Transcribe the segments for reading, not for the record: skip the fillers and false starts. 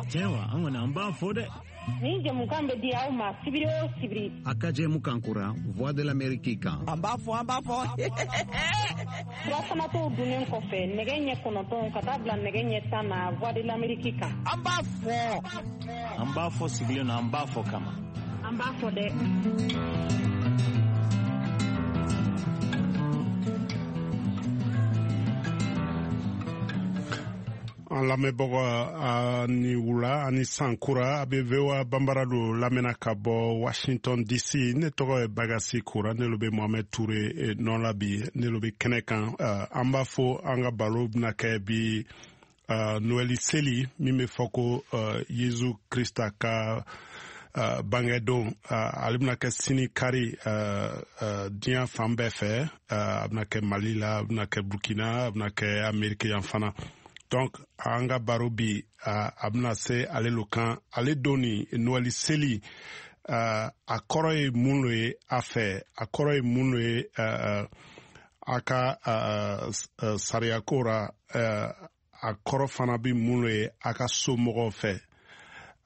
Cewa an wani an ba fo de. Ni jamukan be dia o ma sibiri o sibiri. Aka jamukan kura Voix de l'Amérique kan. An ba fo. Furafana to dunnen kɔfɛ nɛgɛ ɲɛ 9 ka taa bila nɛgɛ ɲɛ 10 na Voix de l'Amérique kan. An b'a fɔ. An b'a fɔ sigilen na an b'a fɔ kama. An b'a fɔ dɛ. An lamɛnbagaw ani wula ani sankura a bɛ VOA banbara do lamɛnna ka bɔ Washington DC. Ne tɔgɔ ye Bagasi Kura, ne lo bɛ Mohamed Toure nɔ la bi, ne lo bɛ kɛnɛ kan. An b'a fɔ an ka baro bɛna kɛ bi Noël seli min bɛ fɔ ko Yesu Krista ka bangedon ale bɛna kɛ sini kari diɲɛ fan bɛɛ fɛ. A bɛna kɛ Mali la, a bɛna kɛ Burkina, a bɛna kɛ Ameriki yan fana. Donc an ka baro bi a bɛna se ale lo kan, ale don ni Noël seli a kɔrɔ ye mun lo ye a fɛ, a kɔrɔ ye mun lo ye a ka sariyako ra, a kɔrɔ fana bi mun lo ye a ka somɔgɔw fɛ.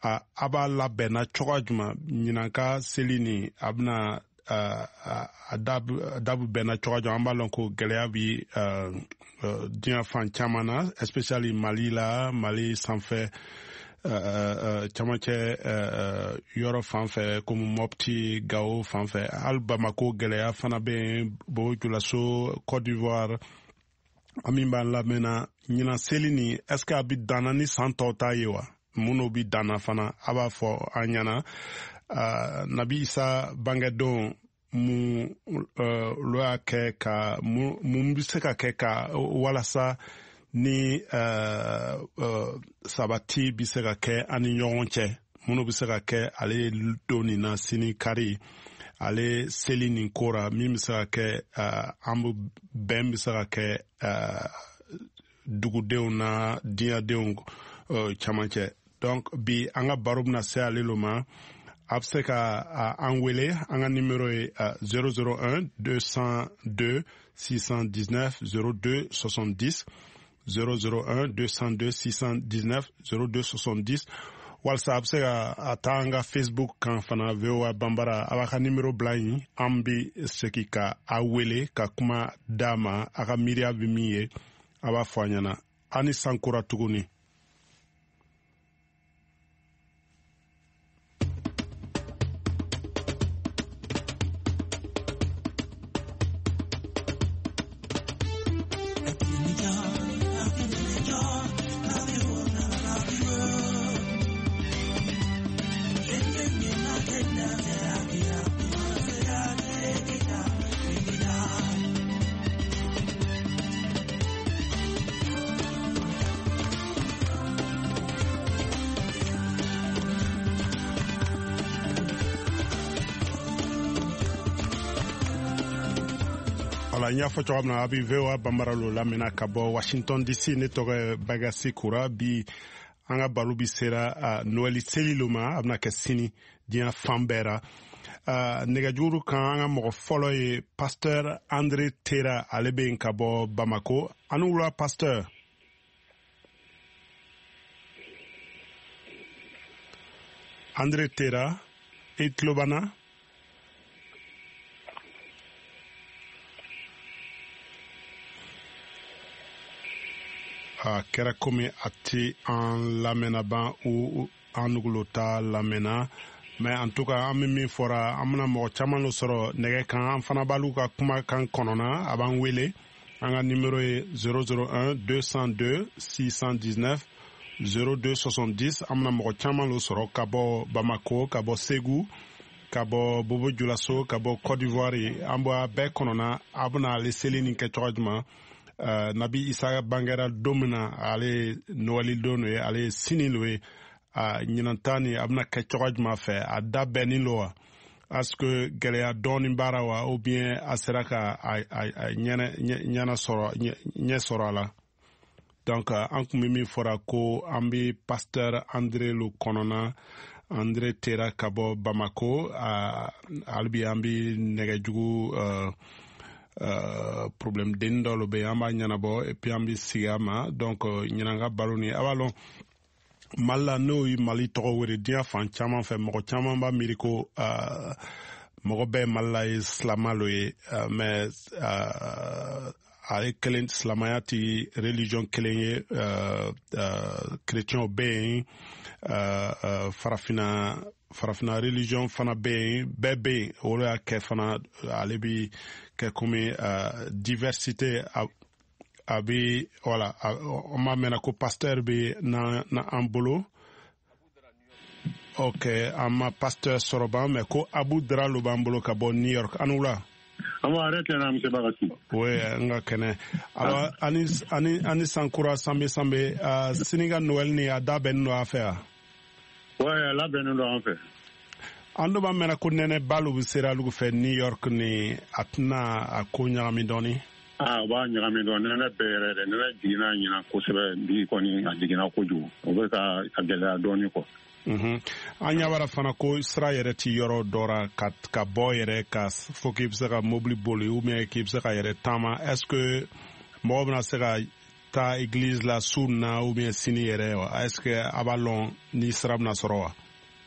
A b'a labɛnna cogoya jumɛn ɲinan ka seli ni a bɛna a dabu bɛnna cogoya jumɛn? An b'a lɔn ko gɛlɛya bi diɲɛ fan caman na, especially Mali la, Mali sanfɛ camancɛ yɔrɔ fan fɛ komi Mopti, Gao fan fɛ, hali Bamako gɛlɛya fana bɛ yen, Bojulaso, Côte d'Ivoire. An min b'an lamɛnna ɲinan seli ni est ce que a bi danna ni san tɔw ta ye wa? Minnu bi danna fana a b'a fɔ an ɲɛna. Nabi Isa bangedon mun lo y'a kɛ ka mun bɛ se ka kɛ ka walasa ni sabati bɛ se ka kɛ ani ɲɔgɔn cɛ, minnu bɛ se ka kɛ ale don nin na sini kari, ale seli nin kora min bɛ se ka kɛ an bɛn bɛ se ka kɛ dugudenw na diɲɛdenw camancɛ. Donc bi an ka baro bɛna se ale lo ma. A bɛ se ka an wele, an ka numéro ye 001 202 619 02 70 001 202 619 02 70. Walasa a bɛ se ka taa an ka Facebook kan fana VOA Banbara, a b'a ka numéro bila yen, an bɛ segin ka a wele ka kuma d'a ma, a ka miiriya bɛ min ye a b'a fɔ a ɲɛna. Ani sankura tuguni. N y'a fɔ cogoya min na a bɛ VOA Banbara lo lamɛnna ka bɔ Washington DC. Ne tɔgɔ ye Bagasi Kura. Bi an ka baro bi sera Noël seli lo ma, a bɛna kɛ sini diɲɛ fan bɛɛ ra. Nɛgɛjuru kan an ka mɔgɔ fɔlɔ ye Pasteur André Tera, ale bɛ yen ka bɔ Bamako. Ani wula Pasteur. André Tera, i tulo b'an na? Kɛra komi a tɛ an lamɛnna ban ou an nugulo t'a lamɛnna, mais en tout cas an bɛ min fɔra an bɛna mɔgɔ caman lo sɔrɔ nɛgɛ kan, an fana b'alu ka kumakan kɔnɔna, a b'an wele. An ka numéro ye 001 202 619 02 70. An bɛna mɔgɔ caman lo sɔrɔ ka bɔ Bamako, ka bɔ Segu, ka bɔ Bobo Dioulasso, ka bɔ Côte d'Ivoire. An b'a bɛɛ kɔnɔna, a bɛna ale seli nin kɛ cogoya jumɛn? Nabi Isa bangera don min na ale Noël don ye, ale sini lo ye, ɲinan ni a bɛna kɛ cogoya jumɛn fɛ? A da bɛnnen lo wa? Est-ce que gɛlɛya dɔɔnin b'a la wa, ou bien a sera ka ɲɛ sɔrɔ a la? Donc an kun bɛ min fɔra ko an bɛ Pasteur André lo kɔnɔna, André Tera ka bɔ Bamako. Hali bi an bɛ nɛgɛjugu problème den dɔ lo bɛ yen, an b'a ɲɛnabɔ et puis an bɛ sigi a ma. Donc ɲinan ka baro ni a b'a lɔn Mali n'o ye Mali tɔgɔ wele diɲɛ fan caman fɛ mɔgɔ caman b'a miiri ko mɔgɔ bɛɛ Mali la ye silama lo ye mais ale kelen silamaya ti religion kelen ye chrétienw bɛ yen farafina religion fana bɛ yen bɛɛ bɛ yen o y'a kɛ fana ale bi kɛ komi diversité a bɛ voilà on m'a mɛnna ko pasteur bɛ na an bolo ok an ma pasteur sɔrɔ ban mais ko Abu Dralo b'an bolo ka bɔ New York an wula oui nga kɛnɛ alors ani sankura sambe siniga Noël ni a da bɛnnen don a fɛ wa ouais la bɛnnen don an fɛ an dɔ b'a mɛnna ko nɛnɛ balu bɛ sera olugu fɛ New York ni a tɛna a ko ɲagami dɔɔni o b'a ɲagami dɔɔni nɛnɛ bɛɛ yɛrɛ dɛ nɛnɛ jiginna ɲina kosɛbɛ bi kɔni a jiginna kojugu o bɛ ka a gɛlɛya dɔɔni kɔ an ɲabara fana ko sira yɛrɛ ti yɔrɔ dɔra ka bɔ yɛrɛ ka fo k'i bɛ se ka mobili boli ou bien k'i bɛ se ka yɛrɛ taama est-ce que mɔgɔ bɛna se ka taa église la su na ou bien sini yɛrɛ wa est-ce que a b'a lɔn ni sira bɛna sɔrɔ wa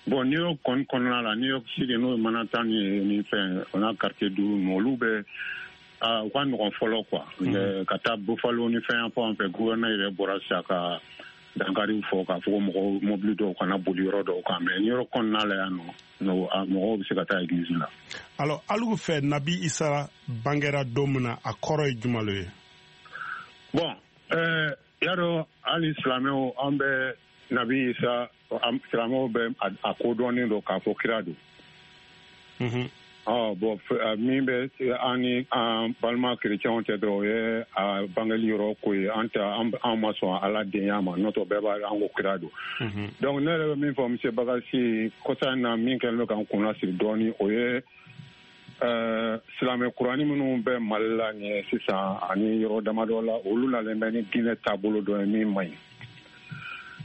bon New York kɔnɔna la New York City n'o ye Manhattan ni fɛn o n'a quartier du olu bɛ u ka nɔgɔn fɔlɔ quoi ka taa Buffalo ni fɛn fɔ an fɛ gouverneur yɛrɛ bɔra sisan ka dankari fɔ k'a fɔ ko mɔgɔw mobili dɔw kana boli yɔrɔ dɔw kan mais New York kɔnɔna la yan nɔ mɔgɔw bɛ se ka taa église la alors alugu fɛ Nabi Isa bangera don min na a kɔrɔ ye jumɛn le ye bon y'a dɔn hali silamɛw an bɛ Nabi Isa silamɛw bɛ a kodɔnnen don k'a fɔ kira don bon min bɛ an ni an balima chrétienw cɛ dɔrɔn o ye a bangeli yɔrɔ ko ye an ma sɔn Ala denya ma n'o tɛ bɛɛ b'a an ko kira don donc ne yɛrɛ bɛ min fɔ monsieur Bagasi kɔsa in na min kɛlen don k'an kun lasiri dɔɔni o ye silamɛ kurani minnu bɛ Mali la nin ye sisan ani yɔrɔ damadɔ la olu nalen bɛ ni diinɛ taabolo dɔ ye min man ɲi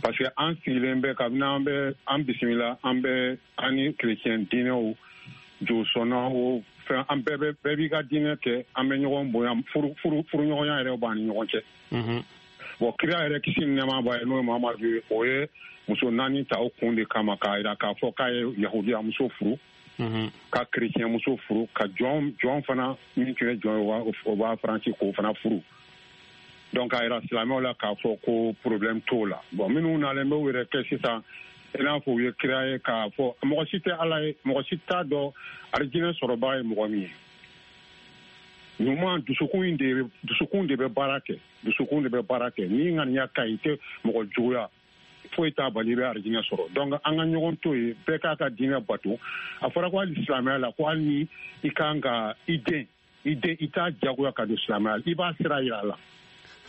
parce que an sigilen bɛ kabini an bisimila an bɛ an ni chrétien diinɛw jo sɔnna o fɛn an bɛɛ b'i ka diinɛ kɛ an bɛ ɲɔgɔn bonya furuɲɔgɔnya yɛrɛ b'an ni ɲɔgɔn cɛ bon kira yɛrɛ kisi ni nɛɛma b'a ye n'o ye Muhamadu ye o ye muso 4 ta o kun de kama k'a jira k'a fɔ k'a ye yahudiya muso furu ka chrétien muso furu ka jɔn fana min tun ye jɔn ye o b'a faransi k'o fana furu donc k'a jira silamɛw la k'a fɔ ko problème t'o la bon minnu nalen bɛ u yɛrɛ kɛ sisan i n'a fɔ u ye kira ye k'a fɔ mɔgɔ si tɛ Ala ye mɔgɔ si t'a dɔn arijinɛ sɔrɔbaa ye mɔgɔ min ye ɲuman dusukun de bɛ baara kɛ ni ŋaniya ka ɲi tɛ mɔgɔ juguya foyi t'a bali i bɛ arijinɛ sɔrɔ donc an ka ɲɔgɔn to yen bɛɛ k'a ka diinɛ bato a fɔra ko hali silamɛya la ko hali ni i kan ka i den i t'a jagoya ka don silamɛya la i b'a sira yira a la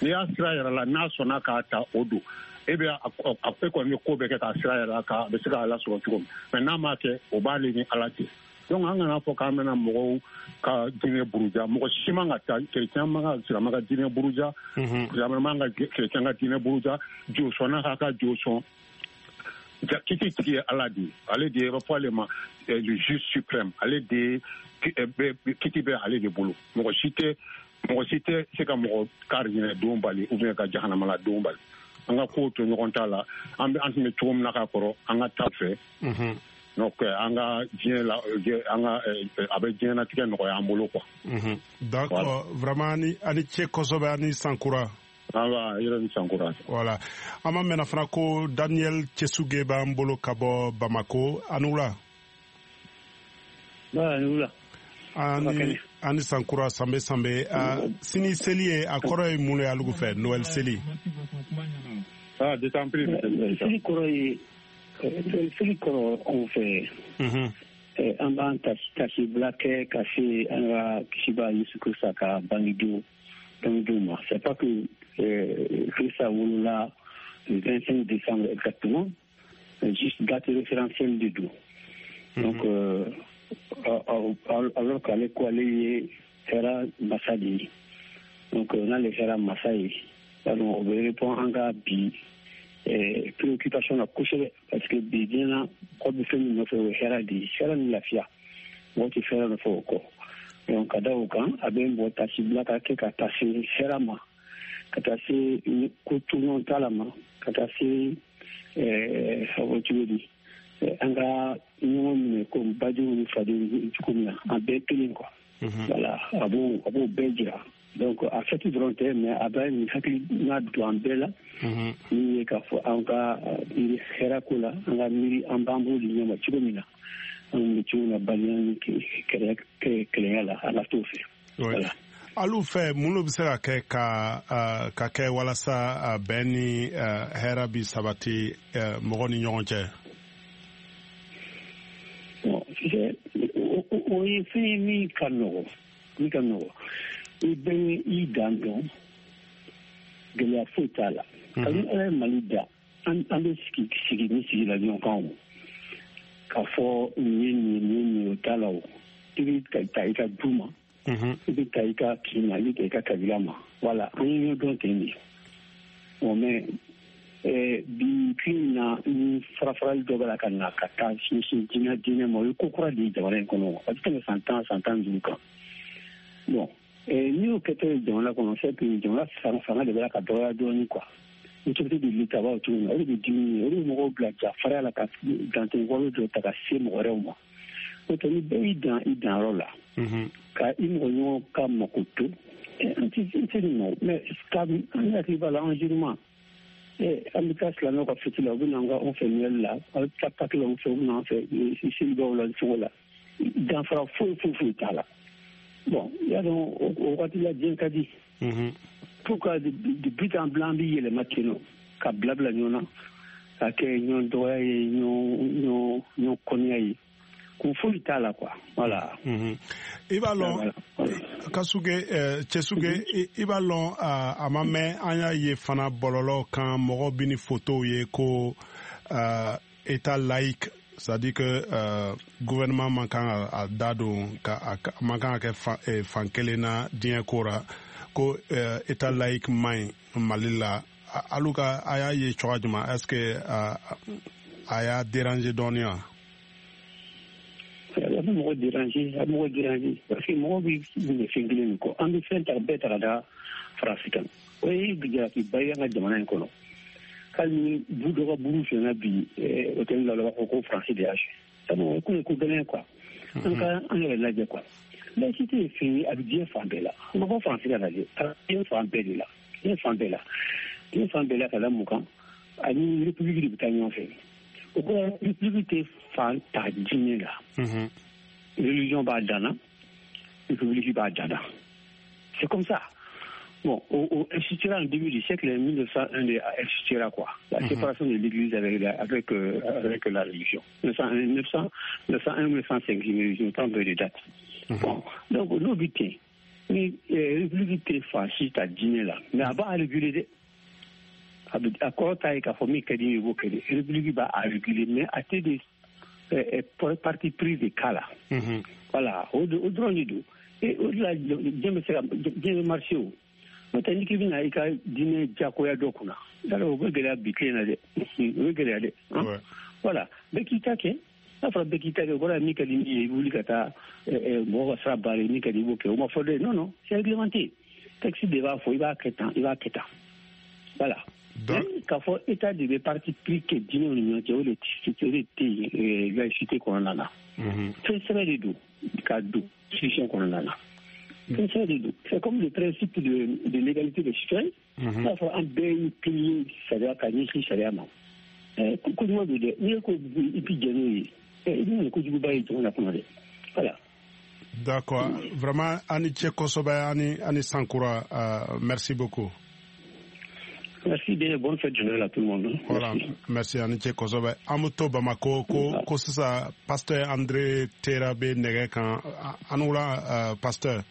n'i y'a sira yira a la n'a sɔnna k'a ta o don e bɛ a kɔni bɛ ko bɛɛ kɛ k'a sira yira a kan a bɛ se ka Ala sɔrɔ cogo min mais n'a ma kɛ o b'ale ni Ala cɛ donc an kana fɔ k'an bɛna mɔgɔw ka diinɛ buruja mɔgɔ si man ka taa chrétien man ka silamɛ ka diinɛ buruja silamɛ man ka chrétien ka diinɛ buruja jo sɔnna k'a ka jo sɔn kiti tigi ye Ala de ye ale de ye bɛ fɔ ale ma le juge suprême ale de kiti bɛ ale de bolo mɔgɔ si tɛ se ka mɔgɔ ka arijinɛ don bali ou bien ka jahanama la don bali an ka kow to ɲɔgɔn ta la an tun bɛ cogo min na k'a kɔrɔ an ka taa fɛ donc an ka diɲɛ la a bɛ diɲɛlatigɛ nɔgɔya an bolo quoi d'accord vraiment ani cɛ kosɛbɛ ani sankura yɛrɛ ni sankura voilà an ma mɛnna fana ko Daniel Cɛsuge b'an bolo ka bɔ Bamako ani wula ani sankura sanbe sini seli ye a kɔrɔ ye mun ye alugu fɛ Noël seli seli kɔrɔ ye seli kɔrɔ anw fɛ an b'an tasibila kɛ ka se an ka kisiba Yesu Kirista ka bangidenw ma c'est pas que Kirista wolola le 25 décembre exactement juste date référentielle de don donc alors qu'ale ko ale ye hɛrɛ masa de ye donc n'ale hɛrɛ masa ye o bɛ répond an ka bi préoccupation na kosɛbɛ parce que bi diɲɛ na kɔ bɛ fɛn min nɔfɛ o ye hɛrɛ de ye hɛrɛ ni lafiya mɔgɔ tɛ fɛrɛ nɔfɛ o kɔ donc ka da o kan a bɛ mɔgɔ tasibila ka kɛ ka taa se hɛrɛ ma ka taa se ko toɲɔgɔn t'a la ma ka taa se a fɔ cogo di an ka ɲɔgɔn minɛ ko badenw ni fadenw cogo min na an bɛɛ kelen quoi voilà a b'o bɛɛ jira donc a fɛti dɔrɔn tɛ mais a bɛ nin hakilina don an bɛɛ la min ye k'a fɔ an ka miiri hɛrɛ ko la an ka miiri an b'an bolo di ɲɔgɔn ma cogo min na an bɛ cogo na baliya ni kɛlɛya la ala t'o fɛ voilà. Alu fɛ mun bɛ se ka kɛ ka kɛ walasa bɛn ni hɛrɛ bi sabati mɔgɔ ni ɲɔgɔn cɛ. O ye fɛn ye min ka nɔgɔ i bɛ i dan dɔn gɛlɛya foyi t'a la kabini ala ye mali da an bɛ sigi ni sigi la ɲɔgɔn kan o k'a fɔ nin ye o t'a la o i bɛ ta i ka du ma i bɛ ta i ka kin ma i bɛ ta i ka kabila ma wala an ye ɲɔgɔn dɔn ten de mɛ bi kin na ni farafarali dɔ bɛ la ka na ka taa sinsin diinɛ ma o ye ko kura de ye jamana in kɔnɔ a bɛ tɛmɛ san 15 kan bon n'i y'o kɛtɔ ye jamana kɔnɔ c'est que jamana fanga de bɛ la ka dɔgɔya dɔɔnin quoi autorité de l'État b'aw cogo min na o de bɛ diminuer o de bɛ mɔgɔw bila jafariya la ka dantɛmɔgɔ dɔ ta ka se mɔgɔ wɛrɛw ma o tɛ ni bɛɛ y'i dan i danyɔrɔ la ka i mɔgɔ ɲɔgɔn ka mako to an tɛ nin nɔ mais an hakili b'a la environnement an bɛ taa silamɛw ka fiti la u bɛ na anw fɛ Noël la a bɛ taa Pâques la anw fɛ u bɛ na an fɛ selibaw la cogo la danfara foyi t'a la bon y'a dɔn o waati la diɲɛ ka di pour que de but en blanc bɛ yɛlɛma ten nɔ ka bilabila ɲɔgɔn na ka kɛ ɲɔgɔn dɔgɔya ye ɲɔgɔn kɔniya ye kun foyi t'a la quoi voilà. I b'a lɔn Cɛsuge i b'a lɔn a ma mɛn an y'a ye fana bɔlɔlɔ kan mɔgɔ bɛ ni photo ye ko état laïque c'est-à-dire que gouvernement man kan a da don man kan ka kɛ fan kelen na diɲɛ ko ra ko état laïque man ɲi Mali la alu ka a y'a ye cogoya jumɛn est-ce que a y'a déranger dɔɔnin wa. A bɛ mɔgɔ déranger parce que mɔgɔ bɛ ɲɛ fɛn kelen min kɔ an bɛ fɛn ta bɛɛ ta ka da farafin kan o ye jalaki ba ye an ka jamana in kɔnɔ hali ni bu dɔ ka buru fɛnɛ bi hôtel la u b'a fɔ ko faransi de y'a suɲɛ sabu o kun ye ko gɛlɛn quoi an ka an yɛrɛ lajɛ quoi laïcité ye fɛn ye a bɛ diɲɛ fan bɛɛ la an b'a fɔ faransi ka lajɛ diɲɛ fan bɛɛ la ka da mun kan ani république de bɛ taa ɲɔgɔn fɛ o ko république tɛ fan ta diinɛ la religion b'a danna république b'a danna c'est comme ça bon au instituera en début du siècle 1901 a instituera quoi la séparation de l'église avec la religion 1901 1905 je me trompe de date bon donc n'o bɛ ten ni république tɛ fasciste ta diinɛ la mais a b'a réguler dɛ a kɔrɔ ta ye k'a fɔ min ka di ye i b'o kɛ dɛ république b'a réguler mais a tɛ de parti pris de cas la voilà o dɔrɔn de don o de la diɲɛ bɛ se ka diɲɛ bɛ marché o n'o tɛ n'i k'i bɛna i ka diinɛ diyagoya dɔ kunna yala o bɛ gɛlɛya bi tile in na dɛ o bɛ gɛlɛya dɛ voilà bɛɛ k'i ta kɛ n'a fɔra bɛɛ k'i ta kɛ o kɔrɔ ye min ka di min ye i bɛ wuli ka taa mɔgɔ ka sira baara min ka di i b'o kɛ o ma fɔ dɛ non c'est réglementé texte de b'a fɔ i b'a kɛ tan voilà k'a fɔ état de bɛ parti pris kɛ diinɛw ni ɲɔgɔn cɛ o de tɛ yen laïcité kɔnɔna na fɛn sɛbɛn de don ka don institution kɔnɔna na fɛn sɛbɛn de don c'est comme le principe de l'égalité des citoyens n'a fɔ an bɛɛ ye kelen sariya ka ɲɛsin sariya ma kojugu don dɛ n'i ye ko i bɛ jɛ n'o ye i bɛna nin kojuguba ye jamana kɔnɔ dɛ voilà. D'accord, vraiment ani cɛ kosɛbɛ ani sankura merci beaucoup. Merci bien, bonne fête de Noël à tout le monde. Voilà, merci Aniche Kosobe. Amuto Bamako ko sisa pasteur André Terabe nege kan anula pasteur.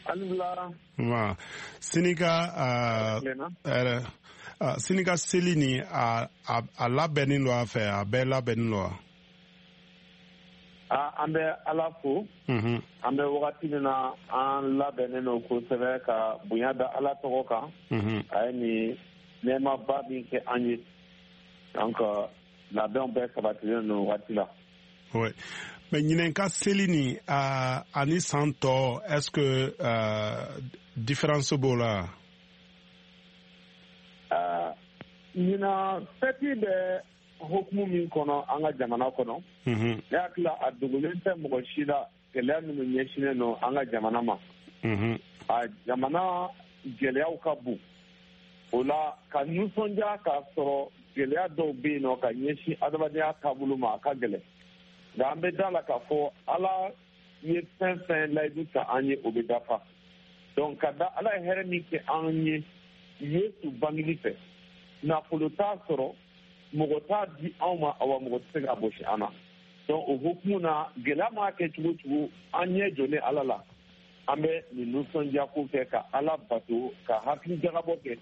Anula. Wa Sinika Sinika Selini a labɛnni lo a fɛ a bɛɛ labɛnni lo. An bɛ Ala fo an bɛ wagati min na an labɛnnen don kosɛbɛ ka bonya da Ala tɔgɔ kan a ye nin nɛɛmaba min kɛ an ye donc labɛnw bɛɛ sabatilen don wagati la. Oui. Mais ɲinɛnka seli ni ani san tɔ est-ce que différence b'o la? ɲina fɛti bɛ hukumu min kɔnɔ an ka jamana kɔnɔ ne hakili a dogolen tɛ mɔgɔ si la gɛlɛya minnu ɲɛsinnen don an ka jamana ma a jamana gɛlɛyaw ka bon o la ka nisɔndiya k'a sɔrɔ gɛlɛya dɔw bɛ yen nɔ ka ɲɛsin adamadenya taabolo ma a ka gɛlɛn nka an bɛ da la k'a fɔ ala ye fɛn fɛn layidu ta an ye o bɛ dafa donc ka da ala ye hɛrɛ min kɛ an ye yesu bangeli fɛ nafolo t'a sɔrɔ mɔgɔ t'a di anw ma awa mɔgɔ tɛ se ka gosi an na donc o hukumu na gɛlɛya m'a kɛ cogo cogo an ɲɛ jɔlen ala la an bɛ nin nisɔndiyako kɛ ka ala bato ka hakili jagabɔ kɛ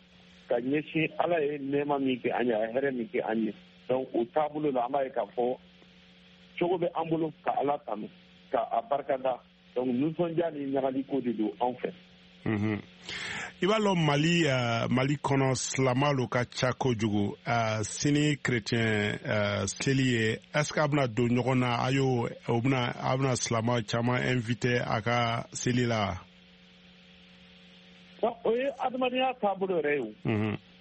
ka ɲɛsin ala ye nɛɛma min kɛ an ye a ye hɛrɛ min kɛ an ye donc o taabolo la an b'a ye k'a fɔ cogo bɛ an bolo ka ala tanu ka a barikada donc nisɔndiya ni ɲagaliko de don anw fɛ. I b'a lɔn mali kɔnɔ silamalu ka ca kojugu sini chrétien seli ye est-ce que a bɛna don ɲɔgɔn na a bɛna silama caman invité a ka seli la. o ye adamadenya taabolo yɛrɛ ye o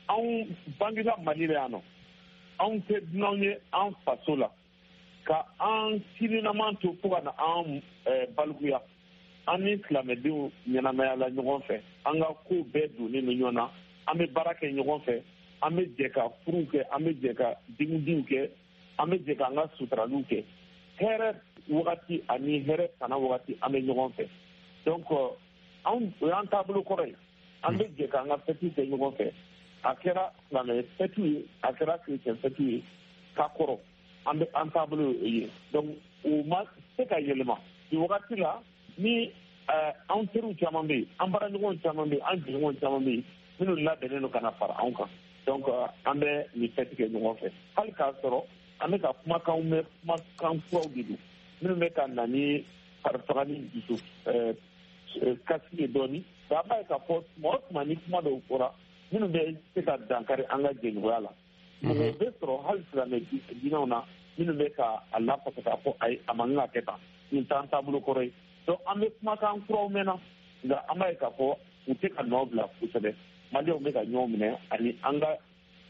anw bangela mali la yan nɔ anw tɛ dunanw ye an faso la ka an kilinaman to fo ka na an balikuya an ni silamɛdenw ɲɛnamaya la ɲɔgɔn fɛ an ka ko bɛɛ donnen don ɲɔgɔn na an bɛ baara kɛ ɲɔgɔn fɛ an bɛ jɛ ka furuw kɛ an bɛ jɛ ka denkudiw kɛ an bɛ jɛ ka an ka suturaliw kɛ hɛrɛ wagati ani hɛrɛ tana wagati an bɛ ɲɔgɔn fɛ donc o y'an taabolo kɔrɔ ye an bɛ jɛ ka an ka fɛtiw kɛ ɲɔgɔn fɛ a kɛra silamɛ fɛtiw ye a kɛra chrétien fɛtiw ye k'a kɔrɔ an bɛ an taabolo ye donc o ma se ka yɛlɛma nin wagati la ni anw teriw caman bɛ yen an baaraɲɔgɔnw caman bɛ yen an jɛɲɔgɔnw caman bɛ yen minnu labɛnnen don ka na fara anw kan donc an bɛ nin fɛti kɛ ɲɔgɔn fɛ hali k'a sɔrɔ an bɛ ka kumakanw mɛn kumakan kuraw de don minnu bɛ ka na ni farifaga ni dusu kasi ye dɔɔnin nka an b'a ye k'a fɔ tuma o tuma ni kuma dɔw fɔra minnu bɛ se ka dankari an ka jɛɲɔgɔnya la mɔgɔw bɛ sɔrɔ hali silamɛ diinɛw na minnu bɛ ka a lafasa k'a fɔ ayi a man kan ka kɛ tan nin t'an taabolo kɔrɔ ye donc an bɛ kumakan kuraw mɛnna nka an b'a ye k'a fɔ u tɛ ka nɔ bila kosɛbɛ maliɲɛnw bɛ ka ɲɔgɔn minɛ ani an ka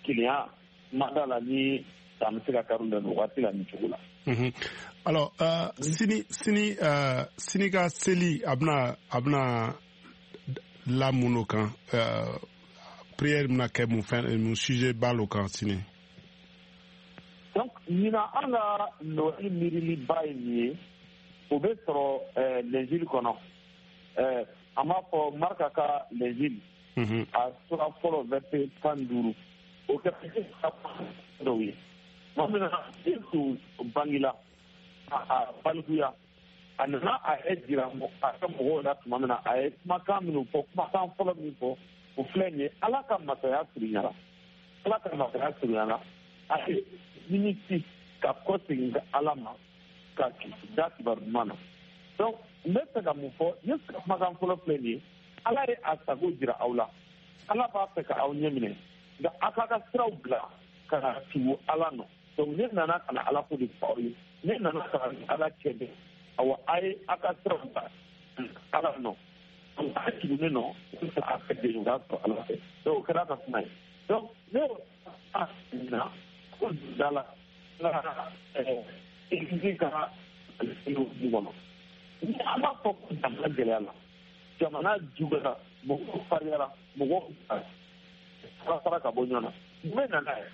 kelenya mada la ni an bɛ se ka kari la nin waati la nin cogo la. alors sini ka seli a bɛna lamun o kan prière bɛna kɛ mun sujet ba l'o kan sini. donc ɲinan an ka nɔɔni miiriliba ye nin ye o bɛ sɔrɔ l'injili kɔnɔ an b'a fɔ marika ka l'injili a sura fɔlɔ verset 15 o kɛra dɔw ye maa min na yesu bangela a balikuya a nana a yɛrɛ jira a ka mɔgɔw la tuma min na a ye kumakan minnu fɔ kumakan fɔlɔ min fɔ o filɛ nin ye ala ka masaya surunyara a ye miniti ka kɔ segin ka ala ma ka da kibaru ɲuman na donc n bɛ fɛ ka mun fɔ yesu ka kumakan fɔlɔ filɛ nin ye ala ye a sago jira aw la ala b'a fɛ ka aw ɲɛ minɛ nka a k'a ka siraw bila ka na tugu ala nɔ donc ne nana ka na ala ko de fɔ aw ye ne nana ka na ala cɛ bɛ awa a ye a ka siraw bila ala nɔ donc a tugu ne nɔ walasa a ka jɛɲɔgɔnya sɔrɔ ala fɛ donc o kɛra a ka kuma ye donc ne a na ko da la église ka du kɔnɔ ni an b'a fɔ ko jamana gɛlɛya la jamana juguyara mɔgɔw fariyara mɔgɔw fara ka bɔ ɲɔgɔn na jumɛn nana ye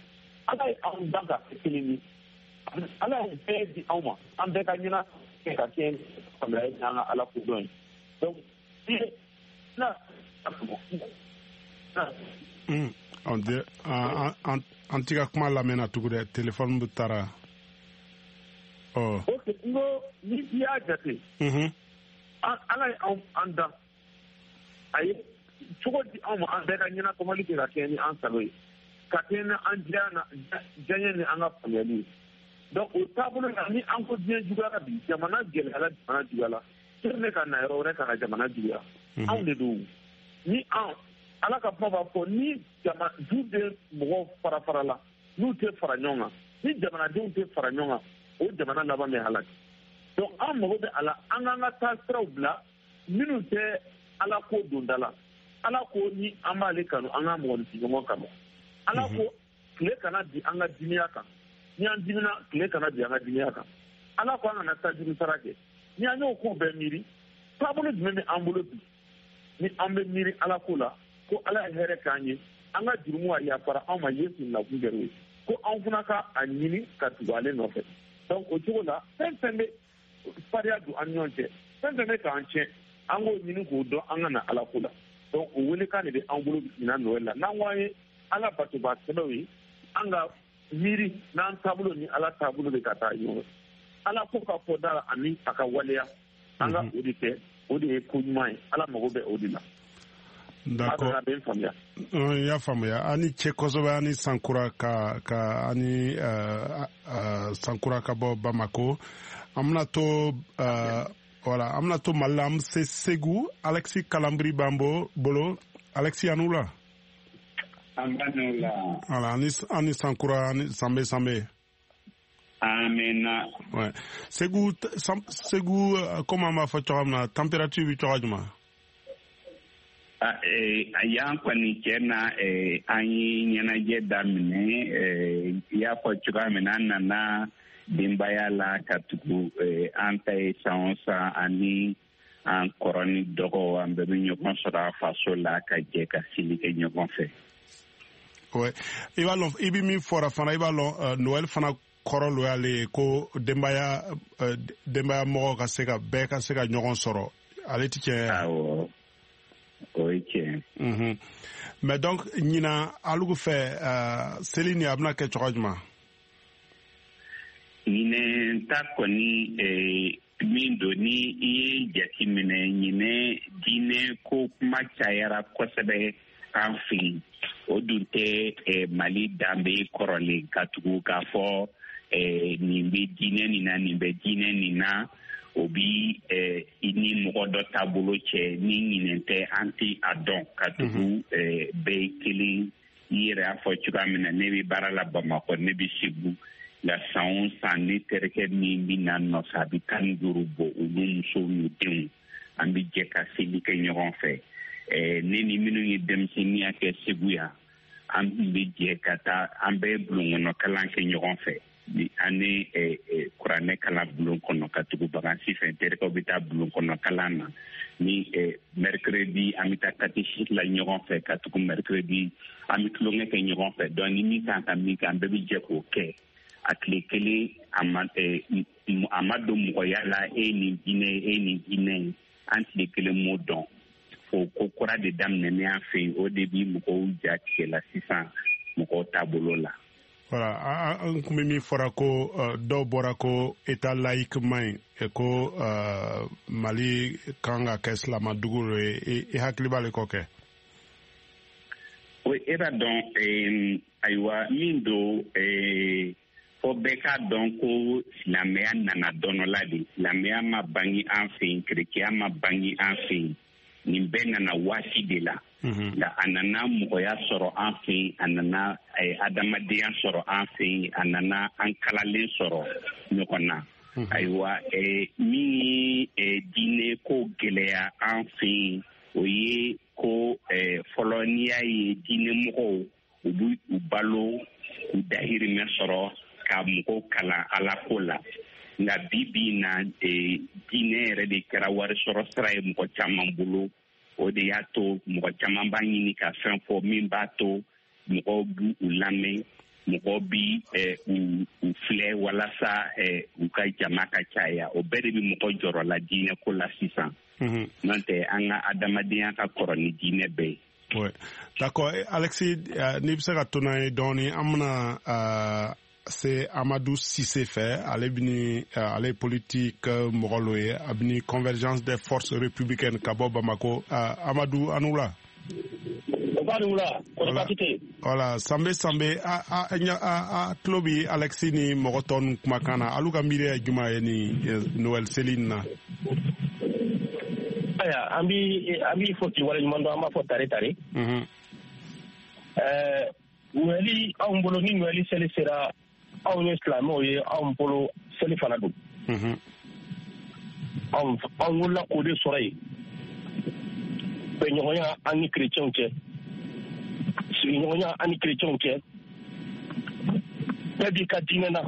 ala ye anw dan ka kɛ kelen ye ala ye bɛɛ di anw ma an bɛɛ ka ɲɛna kɛ ka kɛ faamuya ye n'an ka ala ko dɔn ye donc an tɛ ka kuma lamɛnna tugun dɛ téléphone bɛ taara. ok n ko ni i y'a jate ala ye an dan a ye cogo di anw ma an bɛɛ ka ɲɛnakɔmali kɛ ka kɛ ni an sago ye ka kɛ ni an diɲɛ ni an ka faamuyali ye donc o taabolo la ni an ko diɲɛ juguyara bi jamana gɛlɛyara jamana juguyara sani ne ka na yɔrɔ wɛrɛ ka na jamana juguya anw de don ni an ala ka kuma b'a fɔ ni du de mɔgɔw fara la n'u tɛ fara ɲɔgɔn kan ni jamanadenw tɛ fara ɲɔgɔn kan o jamana laban bɛ halaki donc an mago bɛ a la an k'an ka taa siraw bila minnu tɛ ala ko donda la ala ko ni an b'ale kanu an ka mɔgɔninfin ɲɔgɔn kanu ala ko tile kana di an ka dimiya kan ni an dimina tile kana di an ka dimiya kan ala ko an kana tajuru sara kɛ ni an y'o ko bɛɛ miiri taabolo jumɛn bɛ an bolo bi ni an bɛ miiri ala ko la ko ala ye hɛrɛ k'an ye an ka jurumu a yafara anw ma yesu nakun kɛra o ye ko anw fana ka a ɲini ka tugu ale nɔfɛ donc o cogo la fɛn fɛn bɛ fariya don an ni ɲɔgɔn cɛ fɛn fɛn bɛ k'an tiɲɛ an k'o ɲini k'o dɔn an ka na ala ko la donc o welekan de bɛ an bolo ɲinan Noël la n'an ko an ye ala batoba sɛbɛw ye an ka miiri n'an taabolo ni ala taabolo de ka taa ɲɔgɔn ala ko ka fɔ da ani a ka waleya an ka o de kɛ o de ye ko ɲuman ye ala mago bɛ o de la. D'accord. Ya faamuya ani cɛ kosɛbɛ ani sankura ka ani sankura ka bɔ Bamako an bɛna to voilà an bɛna to Mali la an bɛ se Segu Alexis Kalambiri b'an bolo Alexis an n'u la. An b'a n'u la. Voilà ani sankura ani sanbe. Amina. Ouais. Segu comment an b'a fɔ cogoya min na température bɛ cogoya jumɛn? Y'an kɔni cɛ na an ye ɲɛnajɛ daminɛ i y'a fɔ cogoya min na an nana denbaya la ka tugu an ta ye san o san ani an kɔrɔ ni dɔgɔ an bɛɛ bɛ ɲɔgɔn sɔrɔ a faso la ka jɛ ka seli kɛ ɲɔgɔn fɛ. Ouais. I b'a dɔn i bɛ min fɔra fana i b'a dɔn Noël fana kɔrɔ lo y'ale ye ko denbaya mɔgɔw ka se ka bɛɛ ka se ka ɲɔgɔn sɔrɔ ale ti tiɲɛ ye. Awɔ. Okay. Mais donc ɲina alugu fɛ seli ni a bɛna kɛ cogoya jumɛn? Ɲinɛ ta kɔni min don ni i ye jate minɛ ɲinɛ diinɛ ko kuma cayara kosɛbɛ an fɛ yen o dun tɛ Mali danbe kɔrɔlen ka tugu k'a fɔ nin bɛ diinɛ nin na nin bɛ diinɛ nin na. O bi i ni mɔgɔ dɔ taabolo cɛ ni ɲinɛ tɛ an tɛ a dɔn ka tugu bɛɛ kelen i yɛrɛ y'a fɔ cogoya min na ne bɛ baara la Bamakɔ ne bɛ Segu la san o san ne terikɛ min bɛ na nɔfɛ a bɛ 15 bɔ olu musow n'u denw an bɛ jɛ ka seli kɛ ɲɔgɔn fɛ ne ni minnu ye denmisɛnninya kɛ Segu yan an bɛ jɛ ka taa an bɛ bulon kɔnɔ kalan kɛ ɲɔgɔn fɛ. An ni kuranɛ kalan bulon kɔnɔ ka tugu bagansi fɛ terikɛw bɛ taa bulon kɔnɔ kalan na ni mercredi an bɛ taa catéchisme la ɲɔgɔn fɛ ka tugu mercredi an bɛ tulonkɛ kɛ ɲɔgɔn fɛ donc ni min kan ka min kɛ an bɛɛ bɛ jɛ k'o kɛ a tile kelen a ma don mɔgɔya la e ni diinɛ an tile kelen m'o dɔn o ko kura de daminɛ ne an fɛ yen o de bi mɔgɔw ja tigɛ la sisan mɔgɔw taabolo la. Voilà, an kun bɛ min fɔra ko dɔw bɔra ko état laïque man ɲi ko Mali kan ka kɛ silamɛdugu ye i hakili b'ale kɔ kɛ? O e b'a dɔn ayiwa min don fo bɛɛ k'a dɔn ko silamɛya nana dɔnɔ la de silamɛya ma bange an fɛ yen kerecɛya ma bange an fɛ yen nin bɛɛ nana waati de la. Nka a nana mɔgɔya sɔrɔ an fɛ yen a nana adamadenya sɔrɔ an fɛ yen a nana an kalalen sɔrɔ ɲɔgɔn na ayiwa min ye diinɛ ko gɛlɛya an fɛ yen o ye ko fɔlɔ n'i y'a ye diinɛmɔgɔw u b'u balo u dahirimɛ sɔrɔ ka mɔgɔw kalan ala ko la nka bi na diinɛ yɛrɛ de kɛra wari sɔrɔ sira ye mɔgɔ caman bolo. O de y'a to mɔgɔ caman b'a ɲini ka fɛn fɔ min b'a to mɔgɔw b'u lamɛn mɔgɔw bi u filɛ walasa u ka jama ka caya o bɛɛ de bɛ mɔgɔ jɔrɔ la diinɛ ko la sisan n'o tɛ an ka adamadenya ka kɔrɔ ni diinɛ bɛɛ ye. Oui, d'accord. Alexis, n'i bɛ se ka to n'an ye dɔɔni an bɛna se Amadou Cissé fɛ ale ye politique mɔgɔ lo ye a bɛ ni convergence des forces républicaines ka bɔ Bamako Amadou an n'u la. Voilà sanbe a tulo bi Alexis ni mɔgɔ tɔ ninnu kumakan na alu ka miiri ye jumɛn ye ni Noël seli in na. Aya an b'i fɔ k'i waleɲuman dɔn an b'a fɔ tare. Noël anw bolo ni Noël seli sera anw ye silamɛw ye anw bolo seli fana don. Anw wolola k'o de sɔrɔ yen bɛnɲɔgɔnya an ni kerecɛnw cɛ sigiɲɔgɔnya an ni kerecɛnw cɛ bɛɛ ka diinɛ na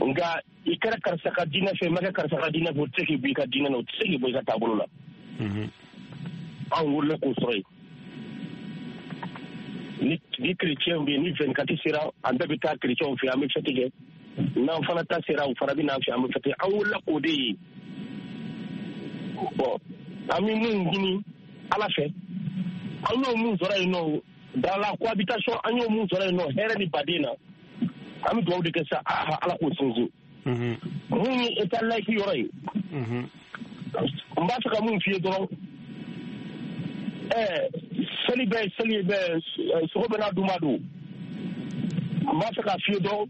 nka i kɛra karisa ka diinɛ fɛ i ma kɛ karisa ka diinɛ fɛ o tɛ se k'i bɔ i ka diinɛ na o tɛ se k'i bɔ i ka taabolo la anw wolola k'o sɔrɔ yen ni kerecɛnw bɛ yen ni 24 sera an bɛɛ bɛ taa kerecɛnw fɛ an bɛ fɛti kɛ n'an fana ta sera u fana bɛ n'an fɛ an bɛ fɛti an wolola k'o de ye bon an bɛ mun ɲini ala fɛ an y'o mun sɔrɔ yen nɔ dans la cohabitation an y'o mun sɔrɔ yen nɔ hɛrɛ ni baden na an bɛ dugawu de kɛ sa ala k'o sinsin mun ye état laïque yɔrɔ ye n b'a fɛ ka mun f'i ye dɔrɔn seli bɛ sogo bɛ n'a duma don n b'a fɛ ka f'i ye dɔrɔn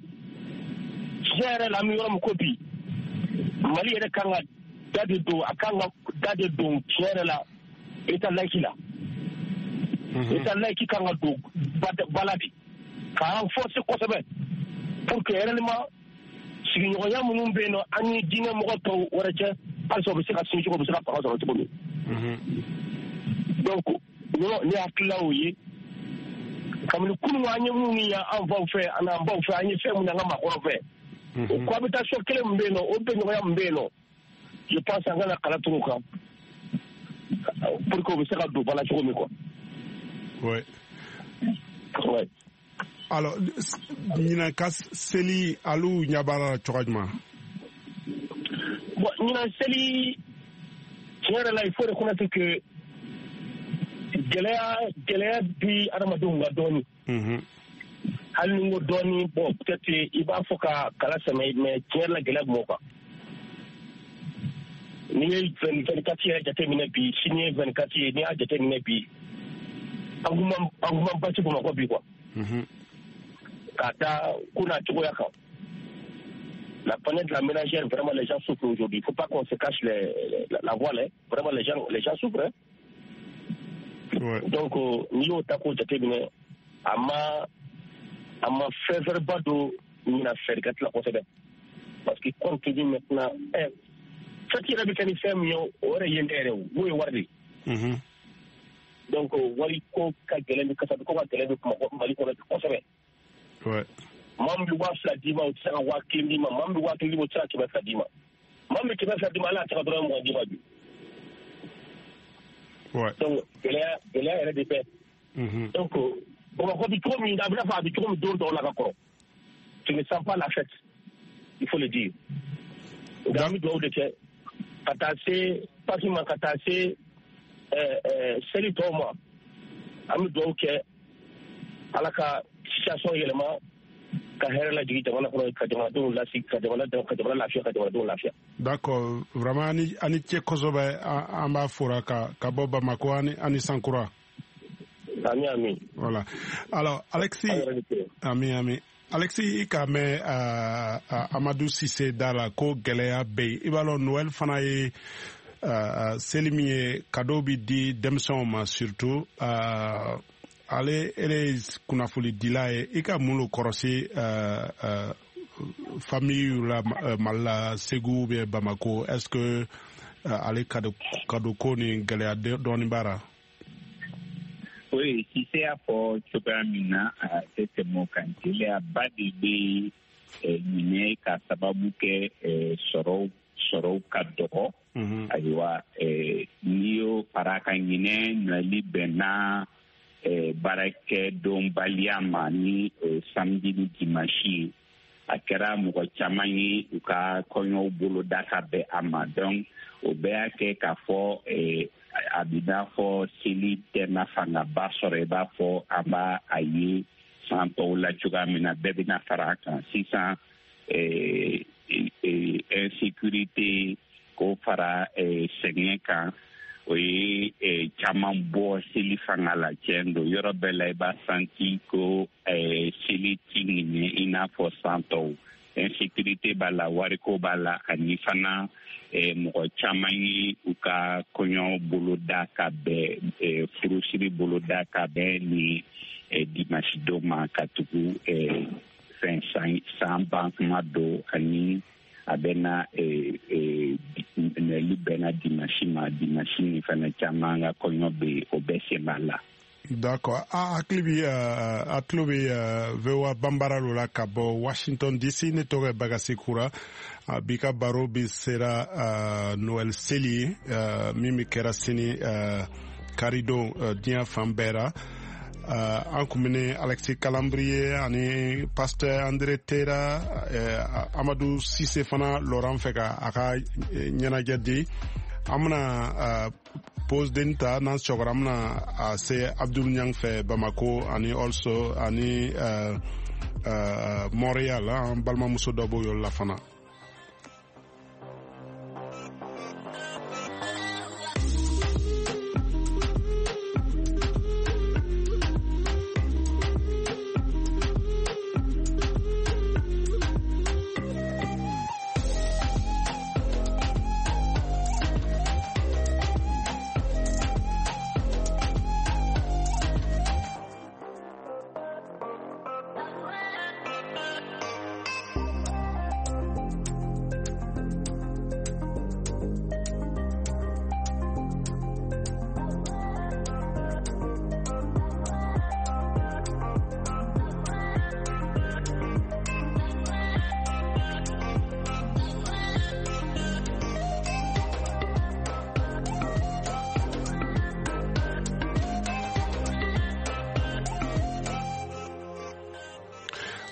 tiɲɛ yɛrɛ la an bɛ yɔrɔ min ko bi mali yɛrɛ kan ka da de don a kan ka da de don tiɲɛ yɛrɛ la état laïque la état laïque kan ka don bala de ka renforcer kosɛbɛ pour que réellement sigiɲɔgɔnya minnu bɛ yen nɔ an ni diinɛ mɔgɔ tɔw wɛrɛ cɛ halisa u bɛ se ka sigi cogo u bɛ se ka fanga sɔrɔ cogo min donc ne hakilila o ye kabini kunun an ye minnu ye an faw fɛ an n'an baw fɛ an ye fɛn minnu an ka maakɔrɔw fɛ o cohabitation kelen min bɛ yen nɔ o bɛnɲɔgɔnya min bɛ yen nɔ je pense an kana kala turu kan pour que u bɛ se ka don bala cogo min quoi. Ouais. Ouais. Alors, ɲinan ka seli alu ɲabara cogo jumɛn? Bon, ɲinan seli tiɲɛ yɛrɛ la il faut reconnaître que gɛlɛya bi adamadenw ka dɔɔni hali ni n ko dɔɔni bon peut-être i b'a fɔ ka kala sɛmɛ mais tiɲɛ yɛrɛ la gɛlɛya b'o kan n'i ye 24 yɛrɛ jateminɛ bi sini ye 24 ye n'i y'a jateminɛ bi engouement ba ti Bamakɔ bi quoi ka da kuna cogoya kan la planète de la ménagère vraiment les gens souffrent aujourd'hui il faut pas qu'on se cache la voile vraiment les gens souffrent donc n'i y'o ta k'o jateminɛ a ma fɛn wɛrɛba don ɲinan fɛrɛkɛti la kosɛbɛ parce que compte tenu maintenant fɛti yɛrɛ bɛ kɛ ni fɛn min ye o yɛrɛ ye ne yɛrɛ o ye wari de donc wari ko ka gɛlɛn bi kasa ko ka gɛlɛn bi Mali kɔnɔ kosɛbɛ maa min bɛ 2000 d'i ma o tɛ se ka 1000 d'i ma maa min bɛ 1000 d'i ma o tɛ se ka 200 d'i ma maa min bɛ 200 d'i ma ala tɛ ka dɔrɔn 20 d'i ma bi donc gɛlɛya yɛrɛ de bɛ donc Bamakɔ bi cogo min a bɛ n'a fɔ a bɛ cogo min don dɔw la ka kɔrɔ tu ne sens pas la fête il faut le dire nka an bɛ dugawu de kɛ ka taa se paki ma ka taa se seli tɔw ma an bɛ dugawu kɛ ala ka situation yɛlɛma ka hɛrɛ lajigi jamana kɔnɔ ka jamanadenw lasigi ka jamana lafiya ka jamanadenw lafiya. D'accord, vraiment ani cɛ kosɛbɛ an b'a fora ka bɔ Bamako ani Sankura. Ami. Voilà. Alors Alexis, ami. Alexis i ka mɛn Amadou Cissé da la ko gɛlɛya bɛ yen i b'a dɔn Noël fana ye seli min ye cadeau bi di denmisɛnw ma surtout ale ye kunnafoni dila ye i ka mun kɔrɔsi famille la Mali la Segu bɛ Bamako est-ce que ale cadeau ko ni gɛlɛya dɔɔni b'a la? Oui, si c'est à pour Chopamina, c'est mon cantil, à bas de Nine, Kasababuke, Soro, Kadoro, Aywa, Nio, Parakangine, Nali Bena, Barake, Dom Baliama, ni samedi dimanche, Akera, Mouachamani, Uka, Konyo, Bolo, Dakabe, Amadon, Obeake, Kafo, abida fɔ seli tɛna fangaba sɔrɔ i b'a fɔ an b'a a ye san tɔw la cogoya min na bɛɛ bɛna fara a kan sisan insécurité k'o fara sɛgɛn kan o ye caman bɔ seli fanga la tiɲɛ don yɔrɔ bɛɛ la i b'a santi ko seli ti ɲinɛ i n'a fɔ san tɔw insécurité b'a la wariko b'a la ani fana mɔgɔ caman ye u ka kɔɲɔ boloda ka bɛn furusiri boloda ka bɛn ni dimanche dɔw ma ka tugu san ban kuma don ani a bɛna nɛli bɛna dimanche ma dimanche ni fana caman ka kɔɲɔ bɛ o bɛɛ sen b'a la D'accord. Aklibi vewa bambara lola kabo Washington DC ne toge bagasi kura bika baro bi sera Noel Seli mimi kera sini karido dia fambera an kumene Alexis Calambrier ani pasteur André Tera Amadou Cissé fana Laurent Feka aka nyanajadi amna pose denta nan chokora amna se Abdul Nyang fe Bamako ani also ani Montréal an balma muso dobo yo la fana.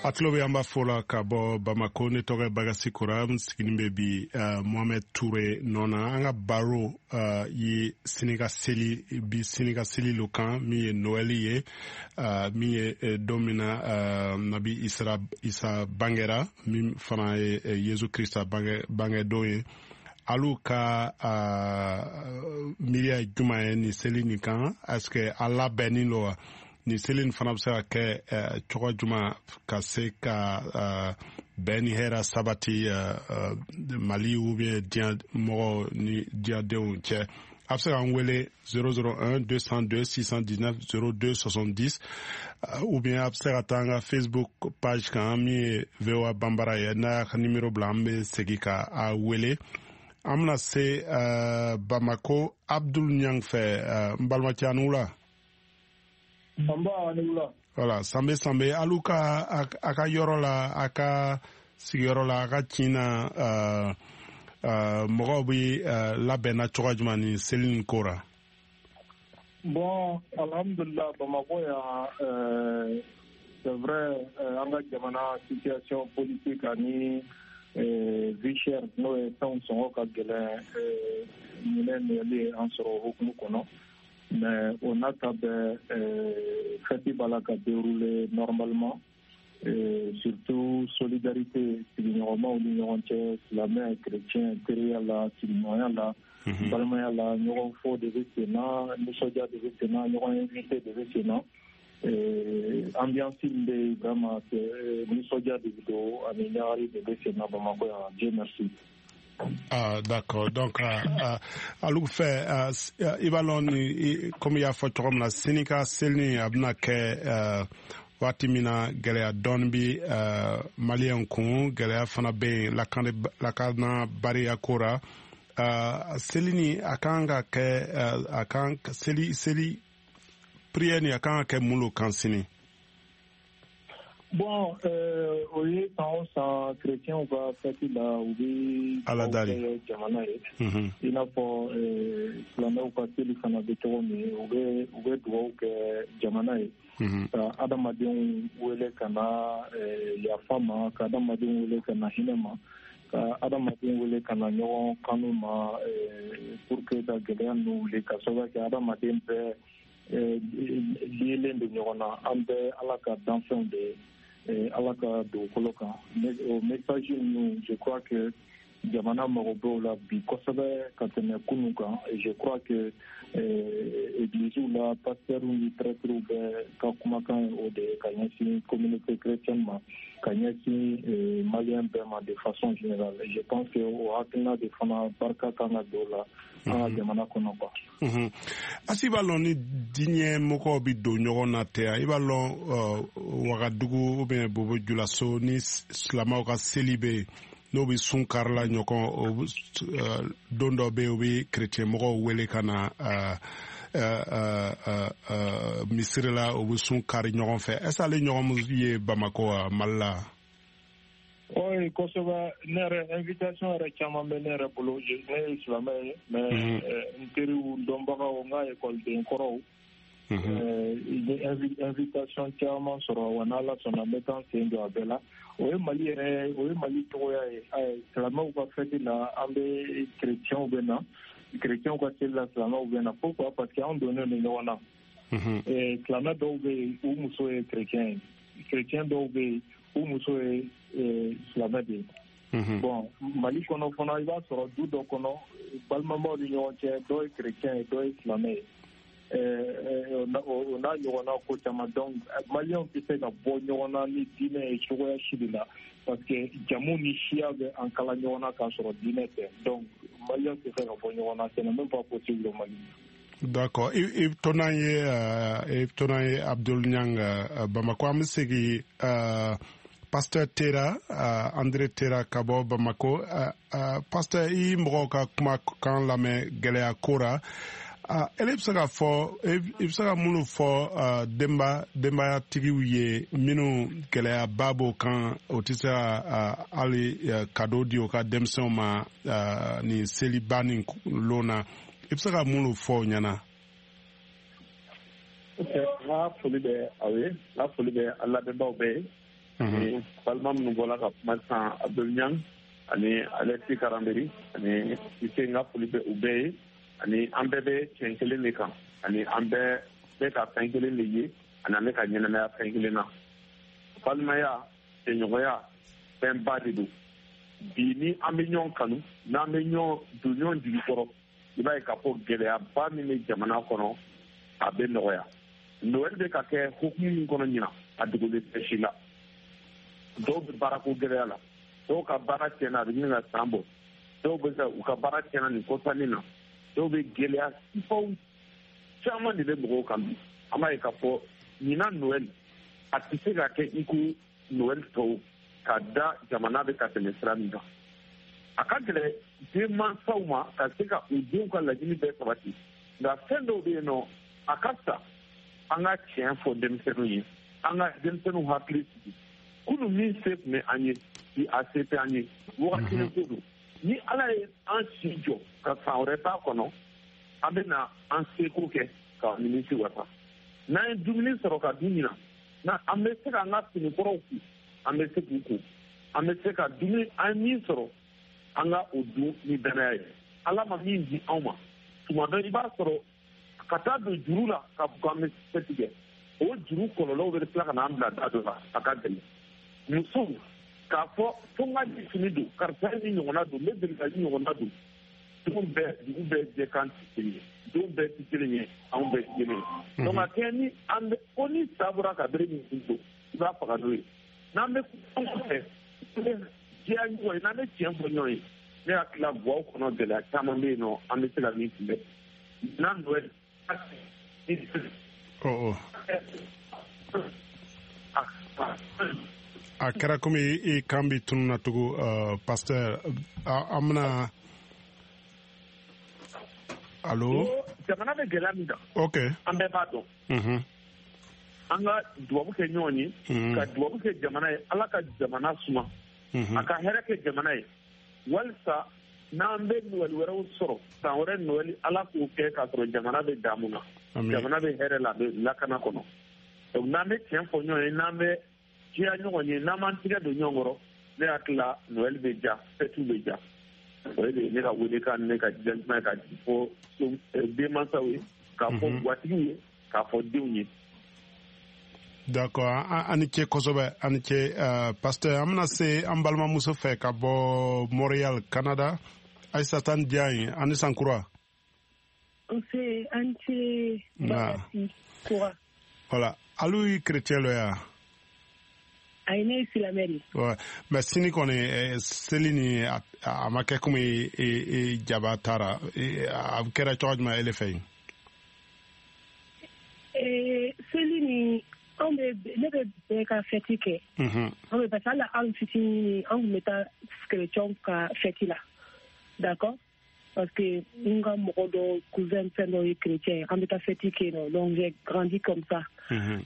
Atlobe amba fola kabo Bamako ne toge bagasi kuram sikini bi Mohamed Touré nona anga baro yi Sénégal seli lokan mi Noël ye mi domina nabi Isa Bangera mi fana Yesu Christa bange doye alu ka miria jumaye ni seli nikan aske Allah beni loa ni selin fana bse ke chokwa juma ka se ka beni hera sabati Mali ou bien dia mo ni dia de unche abse an wele 001 202 619 02 70 ou bien abse atanga Facebook page kan mi vewa bambara ya na numéro blambe segika a wele amna se Bamako Abdul Nyang fe mbalma tianula voilà sambe aluka aka yorola aka sigorola aka china mogobi labena chogajmani selin kora bon alhamdulillah Bamako ya c'est vrai anga jamana situation politique ani vichère no son songo ka gele ne en soro hukumu kono. Mais on a festival qui a déroulé normalement, surtout solidarité, l'union la main chrétien, la là, la nous faut des vétérans, nous soldats des vétérans, nous invité des vétérans, ambiance vraiment, nous soldats des vidéos, amélioré des vétérans, Dieu merci. D'accord. Donc, alou fait, ibalon, comme il y a photo comme la Sénégal, selni abna ke watimina gelea donbi malien kun gelea fana be lakana bari akora selini akanga ke akanga seli prière ni akanga ke mulo kansini. Bon, oui, sans chrétien, on va faire là, oui, à la dalle. Il n'a pas, la main au passé, il s'en a détourné, on veut droit que Jamanaï. Adam a dit, où est le cana, il y a femme, Adam a dit, où est le cana, Hinema, Adam a dit, où est le cana, Nyon, Kanuma, pour que la guerre nous, les Kassova, Adam a dit, l'île de Nyorona, Ambe, Alaka, d'enfant de Alaka do Koloka. Mais au message, je crois que Jamana Morobo la Bikosabe, Katene Kunuka, et je crois que l'église ou la pasteur ou le prêtre ou Kakumakan ou de Kanyasi, communauté chrétienne, Kanyasi, Malien, Bema, de façon générale. Et je pense qu'au Hakina de Fana Barka Kanadola, Jamana Konoka. Asibalon ni dinye moko bi do nyogon na te ibalon Wagadugu ou bien Bobo Julaso ni slama ka célibé no bi sunkarla nyoko dondo be obi chrétien moko wele kana misiri la o bɛ sun kari ɲɔgɔn fɛ est ce que ale ɲɔgɔn ye Bamako wa Mali la? Oui, kosɛbɛ ne yɛrɛ invitation yɛrɛ caman bɛ ne yɛrɛ bolo ne ye silamɛ ye mais n teriw dɔnbagaw n ka ekɔliden kɔrɔw invitation caman sɔrɔ wa n'Ala sɔnna n bɛ taa n sen don a bɛɛ la. O ye Mali tɔgɔya ye silamɛw ka fête la an bɛ chrétiens bɛ na chrétiens ka seli la silamɛw bɛ na pourquoi parce que an donnen don ɲɔgɔn na silamɛ dɔw bɛ yen u muso ye chrétien ye chrétien dɔw bɛ yen u muso ye silamɛ de ye bon Mali kɔnɔ fana i b'a sɔrɔ du dɔ kɔnɔ balimabaw ni ɲɔgɔn cɛ dɔw ye chrétien ye dɔw ye silamɛ ye o n'a ɲɔgɔnna ko caman donc maliyɛnw tɛ se ka bɔ ɲɔgɔn na ni diinɛ ye cogoya si de la parce que jamu ni siya bɛ an kala ɲɔgɔn na k'a sɔrɔ diinɛ tɛ donc maliyɛnw tɛ se ka bɔ ɲɔgɔn na c'est même pas possible au Mali. D'accord. I bɛ to n'an ye Abdul Niang Bamako an bɛ segin Pasteur Tera André Tera ka bɔ Bamako Pasteur i mɔgɔw ka kumakan lamɛn gɛlɛya ko ra ele bɛ se ka fɔ i bɛ se ka minnu fɔ denbayatigiw ye minnu gɛlɛyaba b'o kan o tɛ se ka hali cadeau di o ka denmisɛnw ma nin seliba nin lon na i bɛ se ka minnu fɔ o ɲɛna. n ka foli bɛ aw ye n ka foli bɛ a lamɛnbaaw bɛɛ ye balima minnu bɔra ka kuma sisan Abdul Niang ani Alexis Karamberi ani Cissé n ka foli bɛ u bɛɛ ye ani an bɛɛ bɛ tiɲɛ kelen de kan ani an bɛɛ ka fɛn kelen de ye ani an bɛ ka ɲɛnamaya fɛn kelen na balimaya cɛɲɔgɔnya fɛn ba de don bi ni an bɛ ɲɔgɔn kanu n'an bɛ don ɲɔgɔn jigi kɔrɔ i b'a ye k'a fɔ gɛlɛyaba min bɛ jamana kɔnɔ a bɛ nɔgɔya Noël bɛ ka kɛ hukumu min kɔnɔ ɲina a dogolen tɛ si la dɔw bɛ baarako gɛlɛya la dɔw ka baara tiɲɛna a bɛ ɲini ka san bɔ dɔw bɛ se u ka baara tiɲɛna nin kɔsannin na dɔw bɛ gɛlɛya sifaw caman de bɛ mɔgɔw kan bi an b'a ye k'a fɔ ɲinan Noël a tɛ se ka kɛ i ko Noël tɔw ka da jamana bɛ ka tɛmɛ sira min kan a ka gɛlɛn denmansaw ma ka se ka u denw ka laɲini bɛɛ sabati nka fɛn dɔw bɛ yen nɔ a ka fisa an ka tiɲɛ fɔ denmisɛnninw ye an ka denmisɛnninw hakili sigi kunun min se tun bɛ an ye bi a se tɛ an ye wagati ko don ni Ala ye an si jɔ ka san wɛrɛ t'a kɔnɔ an bɛ na an seko kɛ ka nimisi wasa n'an ye dumuni sɔrɔ ka dun ɲina an bɛ se ka an ka finikɔrɔw ko an bɛ se k'u ko an bɛ se ka dumuni an ye min sɔrɔ an ka o dun ni danaya ye Ala ma min di anw ma tuma dɔ i b'a sɔrɔ ka taa don juru la ka fɔ k'an bɛ fɛti kɛ o juru kɔlɔlɔw bɛ tila ka n'an bila da dɔ la a ka gɛlɛn musow k'a fɔ fo n ka di fini don karisa ni ɲɔgɔnna don ne deli ka ni ɲɔgɔnna don dugu bɛɛ jɛ kan tɛ kelen ye denw bɛɛ tɛ kelen ye anw bɛɛ tɛ kelen ye donc a kɛ ni an bɛ ko ni sa bɔra ka bere min don i b'a faga n'o ye n'an bɛ kɔngɔ fɛ diya ɲɔgɔn ye n'an bɛ tiɲɛ fɔ ɲɔgɔn ye ne hakili la guwaw kɔnɔ gɛlɛya caman bɛ yen nɔ an bɛ se ka min kunbɛn n'an Noël a kɛra komi i kan bi tunu na tugu Pasteur an bɛna allo jamana bɛ gɛlɛya min kan ok an bɛɛ b'a dɔn an ka dubabu kɛ ɲɔgɔn ye ka dubabu kɛ jamana ye Ala ka jamana suma a ka hɛrɛ kɛ jamana ye walisa n'an bɛ Noël wɛrɛw sɔrɔ san wɛrɛ Noël Ala k'o kɛ k'a sɔrɔ jamana bɛ damu na jamana bɛ hɛrɛ la a bɛ lakana kɔnɔ donc n'an bɛ tiɲɛ fɔ ɲɔgɔn ye n'an bɛ diya ɲɔgɔn ye n'an m'an tigɛ don ɲɔgɔn kɔrɔ ne hakili la Noël bɛ ja fêtes bɛ ja o de ye ne ka welekan ne ka jɛntuma ye ka fɔ denmansaw ye k'a fɔ guwatigiw ye k'a fɔ denw ye. D'accord an ni ce kosɛbɛ an ni ce Pasteur an bɛna se an balimamuso fɛ ka bɔ Montréal Canada Aïssata Ndiaye an ni sankura. an ce Bagasi Kura. Voilà alu ye chrétien lɔ ya. Ayi ne ye silamɛ de. Ouais mais sini kɔni seli ni a ma kɛ komi jaba taara a kɛra cogo jumɛn ele fɛ yen. Seli ni ne bɛ bɛɛ ka fɛti kɛ. An bɛ parce que hali an fitinin an tun bɛ taa chrétienw ka fɛti la d'accord parce que nous avons cousin chrétien, donc j'ai grandi comme ça,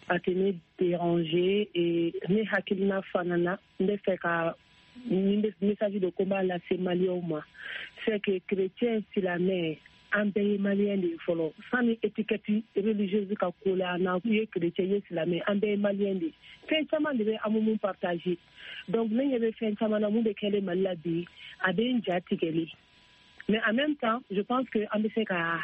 à tenir dérangé et mes hakilina fanana, ne fait qu'à message de combat là c'est malien c'est que chrétien c'est la mère un pays malien de follow sans étiquette religieuse ka kola na chrétien c'est la mère un pays malien de fait ça man devait amumu partager donc nous y avait fait ça man amumu de quelle maladie à des jatigeli mais en même temps je pense que on fait qu'à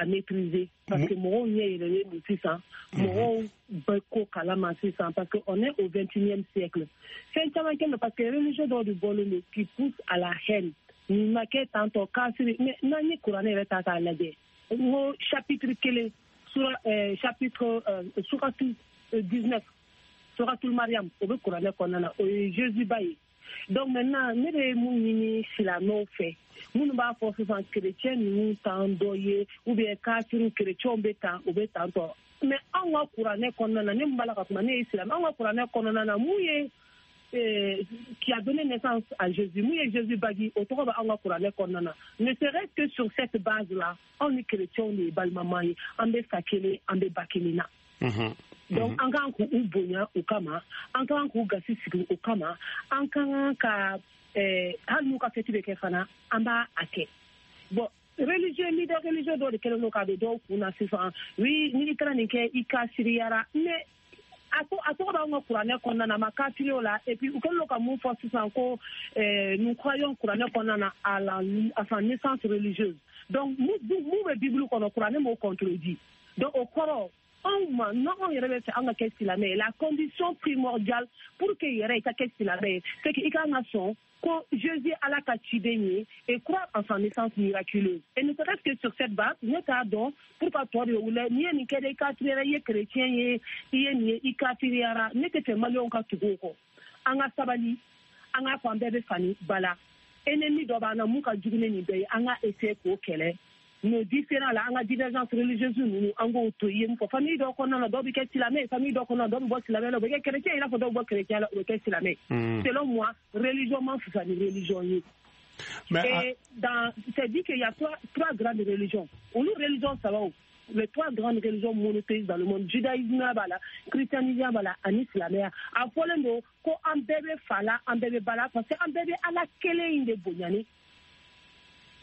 maîtriser parce que mon y est le 600 mon beaucoup kalama 600 parce que on est au 21e siècle c'est un temps parce que la religion doit du bolon qui pousse à la haine ni maquette tantôt casse mais nani Coran est à la guerre au chapitre quel sur chapitre sourate 19 sourate Mariam au Coran qu'on a Jésus baï. Donc maintenant, nous devons si la non fait. Nous ne pas forcer en chrétien, nous t'endoyer ou bien casser chrétien ou bétant. Mais en va couronner qu'on a n'est pas la ramane islam. En va couronner qu'on a mouillé qui a donné naissance à Jésus. Mouillé Jésus bagui autour de en va couronner qu'on a. Ne serait-ce que sur cette base-là, on est chrétien, on est balmamaï, on est sakélé, on est bakélina. Donc en tant que ubonya ukama en tant que gasisi ukama en tant que halu ka feti be fana amba ake bon religieux leader religieux do de kelo no ka do kuna sifa oui militaire ni ke ikasiriara mais ato ba ngo Qur'an ko na makatilo la et puis ukelo ka mu force sanko nous croyons Qur'an ko na à sa naissance religieuse donc nous bible ko no Qur'an mo contredit donc au Coran la condition primordiale pour qu'il y ait c'est qu'il y a une nation que Jésus a la catchidénie et croit en sa naissance miraculeuse. Et ne serait-ce que sur cette base, nous avons pour pas toi de rouler, ni un des quatre chrétiens, ni quatre ni que c'est malon quand tu go. Anga sabali, anga pambebe fani bala. Ennemi d'obana muka jugune ni bay, anga essaie ko kele. Nos différents là, en divergence religieuse, nous en gros tout y est. Famille donc on a d'obé qu'est-ce la met, famille donc on a d'obé qu'est-ce la met, le bagage chrétien il a fait d'obé chrétien le qu'est-ce la met. Selon moi, religieusement c'est une religion. Et dans c'est dit qu'il y a trois grandes religions. Ou nous religion ça va où? Les trois grandes religions monothéistes dans le monde, judaïsme bala, christianisme bala, en islam. À Polendo, ko un bébé fala, un bébé bala, parce que un bébé à la kele inde bonyani.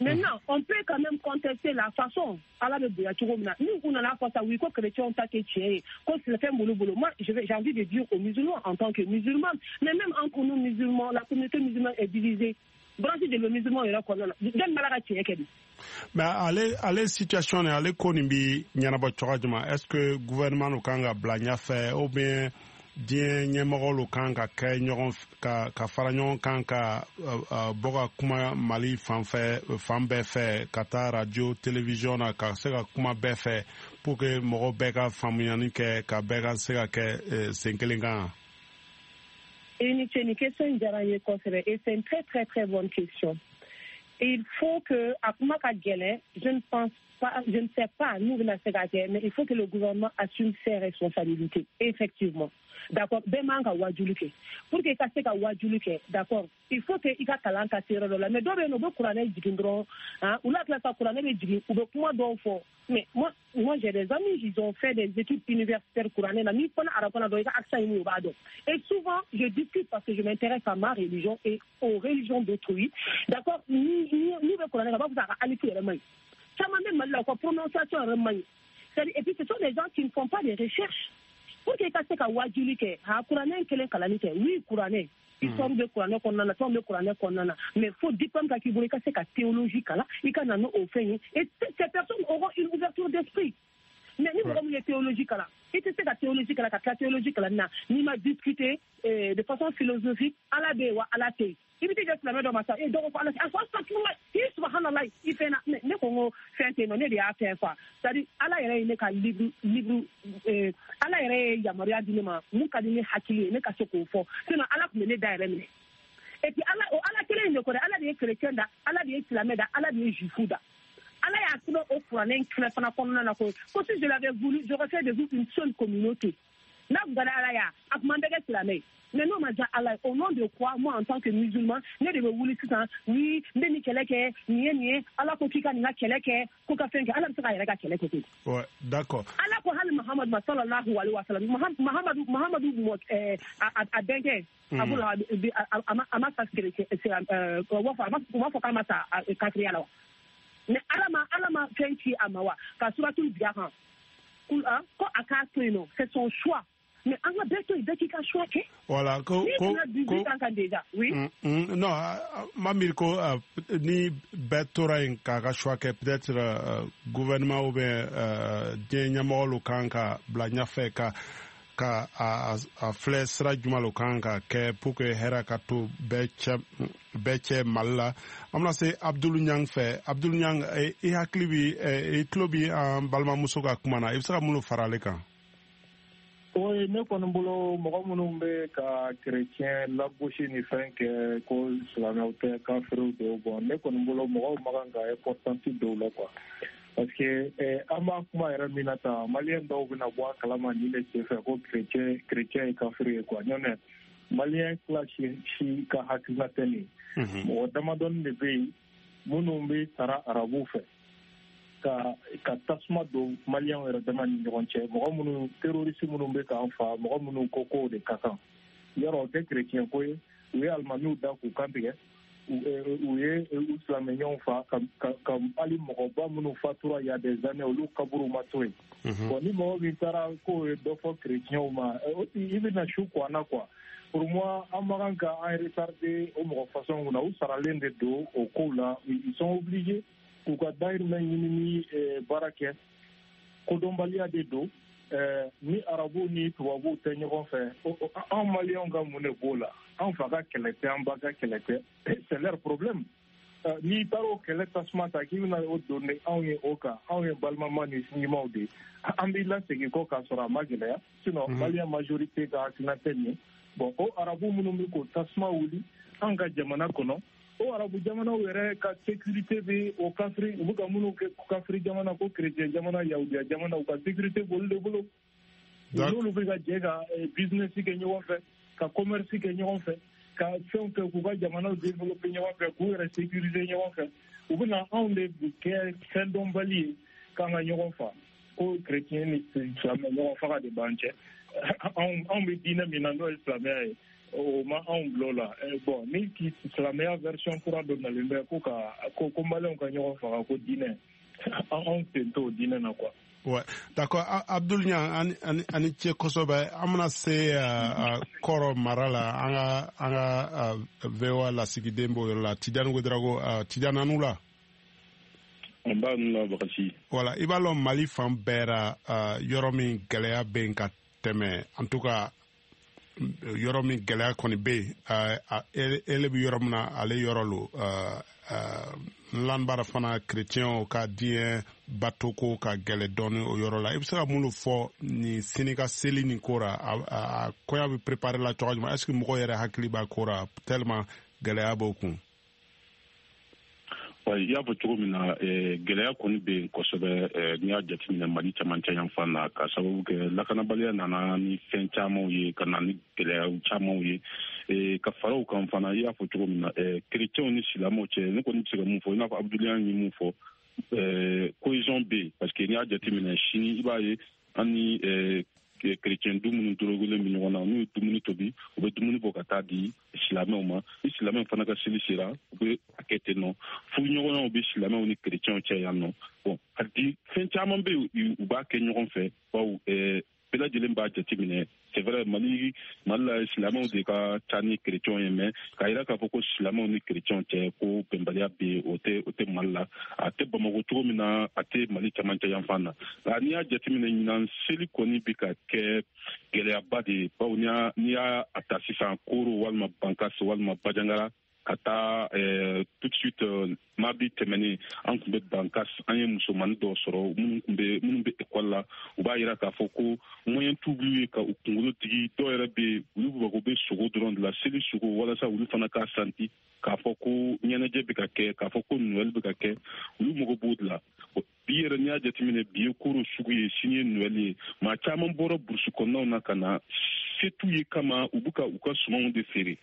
Maintenant, on peut quand même contester la façon à la de nous, on a la façon oui, que chrétiens ont été quand c'est le fait boulot. Moi, j'ai envie de dire aux musulmans en tant que musulmans, mais même entre nous musulmans, la communauté musulmane est divisée. Branché de le musulman, il y a quoi là? Mais allez situation est allez konimbi nyanaba chorajuma. Est-ce que le gouvernement au Kanga blagna fait ou bien bien nyemoro kanga ka nyoron ka faranyon kanga boga kuma Mali fanbe fait kata radio télévision na ka sega kuma be fait pour que moro bega famuyani ke ka bega sega ke senkelinga. Et c'est une question et c'est une très très très bonne question. Et il faut que à Kumaka Gele, je ne sais pas nous la secrétaire, mais il faut que le gouvernement assume ses responsabilités effectivement. D'accord, bemanga wajuluke pour que kaseka wajuluke d'accord il faut que ika kalanka sero la mais dobe no bokurane jigindro hein ou la classe kurane jigi ou kuma do fo mais moi j'ai des amis ils ont fait des études universitaires kurane na mi pona arapona do ika aksa imu bado et souvent je discute parce que je m'intéresse à ma religion et aux religions d'autrui d'accord ni be kurane ba vous a alifi remai ça m'a même la prononciation remai et puis ce sont des gens qui ne font pas des recherches. Pour que ça soit wajulike, ha Qur'an kelen kalanite, oui Qur'an, histoire de Qur'an qu'on a, tombe Qur'an qu'on a, mais faut diplôme qui voulait casser la théologie là, il y a au fait, et ces personnes auront une ouverture d'esprit. Mais nous avons une théologie là, et c'est la théologie là, la théologie là, ni m'a discuté de façon philosophique à la béwa, à la thé. Il était juste la même dans ma salle, et donc on a subhanallah, il fait ne qu'on fait un témoignage de affaires quoi. C'est-à-dire, Allah est né qu'un livre, Allah est yamaria dinema, mukadini hakili, ne qu'à ce qu'on fait. Sinon, Allah peut mener derrière. Et puis Allah quel est le Coran, Allah est chrétien, Allah est islamé, Allah est juifouda. Allah est acteur au Coran, qui fait pendant qu'on a la cause. Parce que je l'avais voulu, j'aurais fait de vous une seule communauté. n'a pas d'alaya a commandé la mais non ma ja Allah au nom de quoi moi en tant que musulman ne de wuli sisan ni ni keleke ni Allah ko kika ni keleke ko ka fenke Allah saka yɛrɛ ka keleke ko ouais d'accord Allah ko hal Muhammad sallallahu alaihi wasallam Muhammad a denke abula ama faskere c'est wa fa kama sa katri ala mais alama fenki amawa ka suratul biahan ko aka no c'est son choix. Mais on a besoin choix. Voilà, oui. Non, Mamirko, ni betora in kaka choix que peut-être gouvernement ou bien Dianyamolo kanka blanya fe ka a flesra jumalo kanka ke pour que hera kato beche malla. Amna se Abdul Nyang fe Abdul Nyang e haklibi e klobi balma musoka kumana e sera mulo farale kan. Oui, ne kɔni bolo mɔgɔ minnu bɛ ka chrétien lagosi ni fɛn kɛ ko silamɛw tɛ kafiriw don bon ne kɔni bolo mɔgɔw ma kan ka importance dɔw la quoi parce que an b'a kuma yɛrɛ min na tan maliyɛn dɔw bɛna bɔ a kalama nin de senfɛ ko chrétien ye kafiri ye quoi ɲɔnɛ maliyɛn kilasi si ka hakilina tɛ nin mɔgɔ damadɔni de bɛ yen minnu bɛ sara arabuw fɛ ka tasuma don maliyɛnw yɛrɛ dama ni ɲɔgɔn cɛ mɔgɔ minnu terorisi minnu bɛ k'an fa mɔgɔ minnu ko kow de ka kan yɔrɔ o tɛ kerecɛn ko ye u ye alimamiw da k'u kantigɛ u ye u silamɛɲɔgɔnw fa ka hali mɔgɔba minnu fatura il y a des années olu kaburu ma to yen bon ni mɔgɔ min taara k'o ye dɔ fɔ kerecɛnw ma i bɛna su kɔ an na quoi pour moi an ma kan ka an retarder o mɔgɔ façon kunna u saralen de don o kow la ils sont obligés k'u ka dahirimɛ ɲini ni baara kɛ kodɔnbaliya de don ni arabu ni tubabuw tɛ ɲɔgɔn fɛ anw maliyɛnw ka mun de b'o la anw fa ka kɛlɛ tɛ an ba ka kɛlɛ tɛ c'est leur problème n'i taara o kɛlɛ tasuma ta k'i bɛna o don ni anw ye o kan anw ye balimama ni sinjimaw de an b'i lasegin kɔ k'a sɔrɔ a ma gɛlɛya sinon maliyɛn majorité ka hakilina tɛ nin ye bon o arabu minnu bɛ k'o tasuma wuli an ka jamana kɔnɔ o arabu jamanaw yɛrɛ ka sécurité bɛ o kafiri u bɛ ka minnu kɛ kafiri jamana ko chrétien jamana yahudiya jamana u ka sécurité b'olu de bolo n'olu bɛ ka jɛ ka business kɛ ɲɔgɔn fɛ ka commerce kɛ ɲɔgɔn fɛ ka fɛnw kɛ k'u ka jamanaw développer ɲɔgɔn fɛ k'u yɛrɛ sécuriser ɲɔgɔn fɛ u bɛ na anw de kɛ fɛn dɔnbali ye k'an ka ɲɔgɔn fa ko chrétien ni silamɛ ɲɔgɔn faga de b'an cɛ anw bɛ diinɛ min na n'o ye silamɛya ye o ma anw bulon la bon ni silamɛya version kura dɔ nalen bɛ ko maliyɛnw ka ɲɔgɔn faga ko diinɛ anw ten t'o diinɛ na quoi. Ouais, d'accord. Abdul Nyang ani ce kosɛbɛ an bɛna se kɔrɔ mara la an ka VOA lasigiden b'o yɔrɔ la Tidiane Ouedraogo Tidiane anu la. An b'a nu la Bakasi. Voilà i b'a lɔn Mali fan bɛɛ ra yɔrɔ min gɛlɛya bɛ yen ka tɛmɛ en tout cas yɔrɔ min gɛlɛya kɔni bɛ yen ele bɛ yɔrɔ min na ale yɔrɔ lo lanbara fana chrétienw ka diɲɛ batoko ka gɛlɛ dɔɔni o yɔrɔ la i bɛ se ka mun fɔ ni sini ka seli nin ko ra a kɔɲɔ bɛ préparer la cogo jumɛn est-ce que mɔgɔw yɛrɛ hakili b'a ko ra tellement gɛlɛya b'o kun. I y'a fɔ cogo min na gɛlɛya kɔni bɛ yen kosɛbɛ n'i y'a jateminɛ Mali camancɛ yan fan na ka sababu kɛ lakanabaliya nana ni fɛn camanw ye ka na ni gɛlɛyaw camanw ye ka fara o kan fana i y'a fɔ cogo min na kerecɛnw ni silamɛw cɛ ne kɔni bɛ se ka mun fɔ i n'a fɔ Abudulayi ye mun fɔ cohésion bɛ yen parce que n'i y'a jateminɛ sini i b'a ye an ni kerecɛn du minnu dorogolen bɛ ɲɔgɔn na n'u ye dumuni tobi u bɛ dumuni bɔ ka taa di silamɛw ma ni silamɛw fana ka seli sera u bɛ a kɛ ten nɔ furuɲɔgɔnyaw bɛ silamɛw ni kerecɛnw cɛ yan nɔ bon a di fɛn caman bɛ yen u b'a kɛ ɲɔgɔn fɛ bawo bɛɛ lajɛlen b'a jateminɛ c'est vrai Mali la silamɛw de ka ca ni kerecɛnw ye mais k'a jira k'a fɔ ko silamɛw ni kerecɛnw cɛ ko bɛnbaliya bɛ yen o tɛ Mali la a tɛ Bamako cogo min na a tɛ Mali camancɛ yan fan na nka n'i y'a jateminɛ ɲinan seli kɔni bɛ ka kɛ gɛlɛyaba de ye bawo n'i y'a ta sisan Koro walima Bankasi walima Bajangara kata tout de suite mardi tɛmɛnen an kun bɛ bankas an ye musomani dɔw sɔrɔ minnu bɛ ekɔli la u b'a yira k'a fɔ ko moyen t'ulu ye ka u kunkolo digi dɔw yɛrɛ bɛ olu bɛ bɛ sogo dɔrɔn de la seli sogo walasa olu fana k'a santi k'a fɔ ko ɲɛnajɛ bɛ ka kɛ k'a fɔ ko Noël bɛ ka kɛ olu mago b'o de la bi yɛrɛ n'i y'a jateminɛ bi ye koro sugu ye sini ye Noël ye maa caman bɔra burusi kɔnɔnaw na ka na se t'u ye kama u bɛ ka u ka sumanw de feere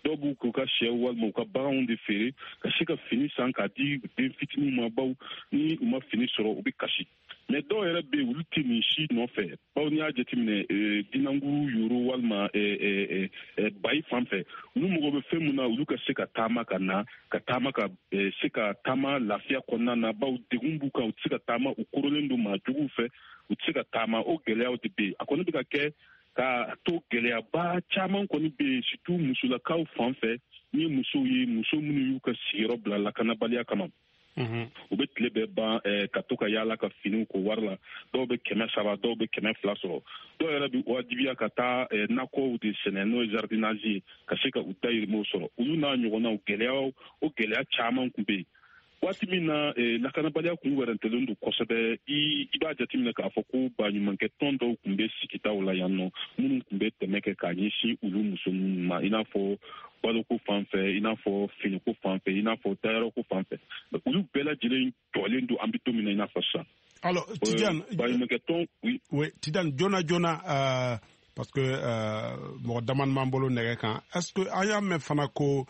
dɔw b'u k'u ka sɛw walima u ka baganw de feere ka se ka fini san k'a di den fitininw ma baw ni u ma fini sɔrɔ u bɛ kasi mɛ dɔw yɛrɛ bɛ yen olu tɛ nin si nɔfɛ baw n'i y'a jateminɛ dinanguru yoro walima bayi fan fɛ olu mago bɛ fɛn min na olu ka se ka taama ka na ka taama ka se ka taama lafiya kɔnɔna na baw degun b'u kan u tɛ se ka taama u korolen don maa juguw fɛ u tɛ se ka taama o gɛlɛyaw de bɛ yen a kɔni bɛ ka kɛ ka to gɛlɛyaba caman kɔni bɛ yen surtout musolakaw fan fɛ ni musow ye muso minnu y'u ka sigiyɔrɔ bila lakanabaliya kama u bɛ tile bɛɛ ban ka to ka yaala ka finiw ko wari la dɔw bɛ 300 dɔw bɛ 200 sɔrɔ dɔw yɛrɛ bɛ wajibiya ka taa nakɔw de sɛnɛ n'o ye jardinage ye ka se ka u dayirimɛw sɔrɔ olu n'a ɲɔgɔnnaw gɛlɛya caman tun bɛ yen waati min na lakanabaliya kun wɛrɛntɛlen don kosɛbɛ i b'a jateminɛ k'a fɔ ko baɲumankɛ tɔn dɔw tun bɛ sigitaw la yan nɔ minnu tun bɛ tɛmɛ kɛ k'a ɲɛsin olu muso minnu ma i n'a fɔ baloko fan fɛ i n'a fɔ finiko fan fɛ i n'a fɔ dayɔrɔko fan fɛ olu bɛɛ lajɛlen jɔlen don an bɛ don min na i n'a fɔ sisan. Alors Tidiane, baɲumankɛ tɔn oui Tidiane joona parce que mɔgɔ dama man bolo nɛgɛ kan est-ce que an y'a mɛn fana ko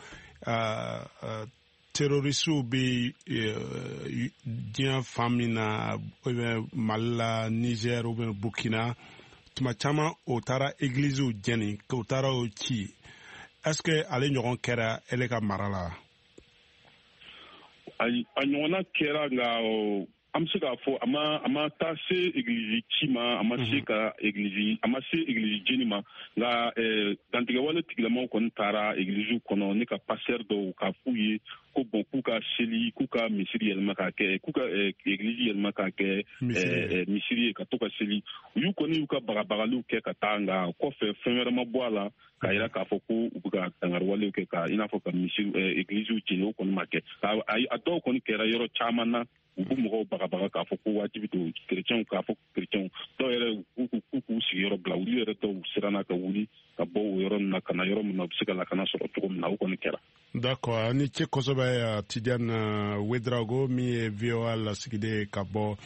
terrorisiw bɛ diɲɛ fan min na Mali la Niger ou bien Burkina tuma caman o taara églisew jɛni k'o taara o ci est-ce que ale ɲɔgɔn kɛra ele ka mara la a ɲɔgɔnna kɛra nka an bɛ se k'a fɔ a ma taa se église ci ma a ma se église jeni ma nka dantigɛwale tigilamaw kɔni taara église kɔnɔ ne ka pasteur dɔw k'a f'u ye ko bon k'u ka seli k'u ka misiri yɛlɛma k'a kɛ k'u ka église yɛlɛma k'a kɛ misiri ye ka to ka seli u y'u kɔni y'u ka bagabagaliw kɛ ka taa nka kɔfɛ fɛn wɛrɛ ma bɔ a la k'a yira k'a fɔ ko u bɛ ka dangariwalew kɛ ka i n'a fɔ ka misiri église jeni o kɔni ma kɛ a dɔw kɔni kɛra yɔrɔ caman na u b'u mɔgɔw bagabaga k'a fɔ ko wajibi don kerecɛnw k'a fɔ kerecɛnw dɔw yɛrɛ k'u sigiyɔrɔ bila olu yɛrɛ dɔw siranna ka wuli ka bɔ o yɔrɔ ninnu na ka na yɔrɔ min na u bɛ se ka lakana sɔrɔ cogo min na o kɔni kɛra. D'accord ani ce kosɛbɛ Tidiane Ouedraogo min ye VOA lasigiden ka bɔ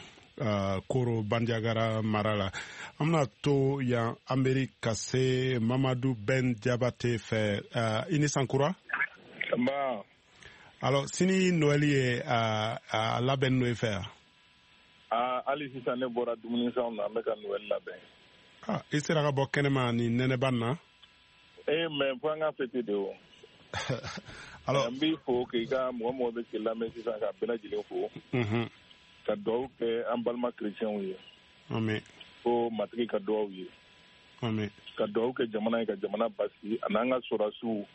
Koro Bandiagara mara la an bɛna to yan Amérique ka se Mamadou Ben Diabate fɛ i ni sankura. Alors sini Noël ye a labɛn n'o ye fɛ yan. Hali sisan ne bɔra dumuni sanw na an bɛ ka Noël labɛn. I sera ka bɔ kɛnɛma ni nɛnɛba na. Mais fo an ka fête de o. Alors n b'i fo k'i ka mɔgɔ bɛ k'i lamɛn sisan ka bɛɛ lajɛlen fo. Ka dugawu kɛ an balima chrétienw ye. Amen. Ko matigi ka dugawu ye. Amen. Ka dugawu kɛ jamana ye ka jamana basigi ani an ka sɔrɔdasiw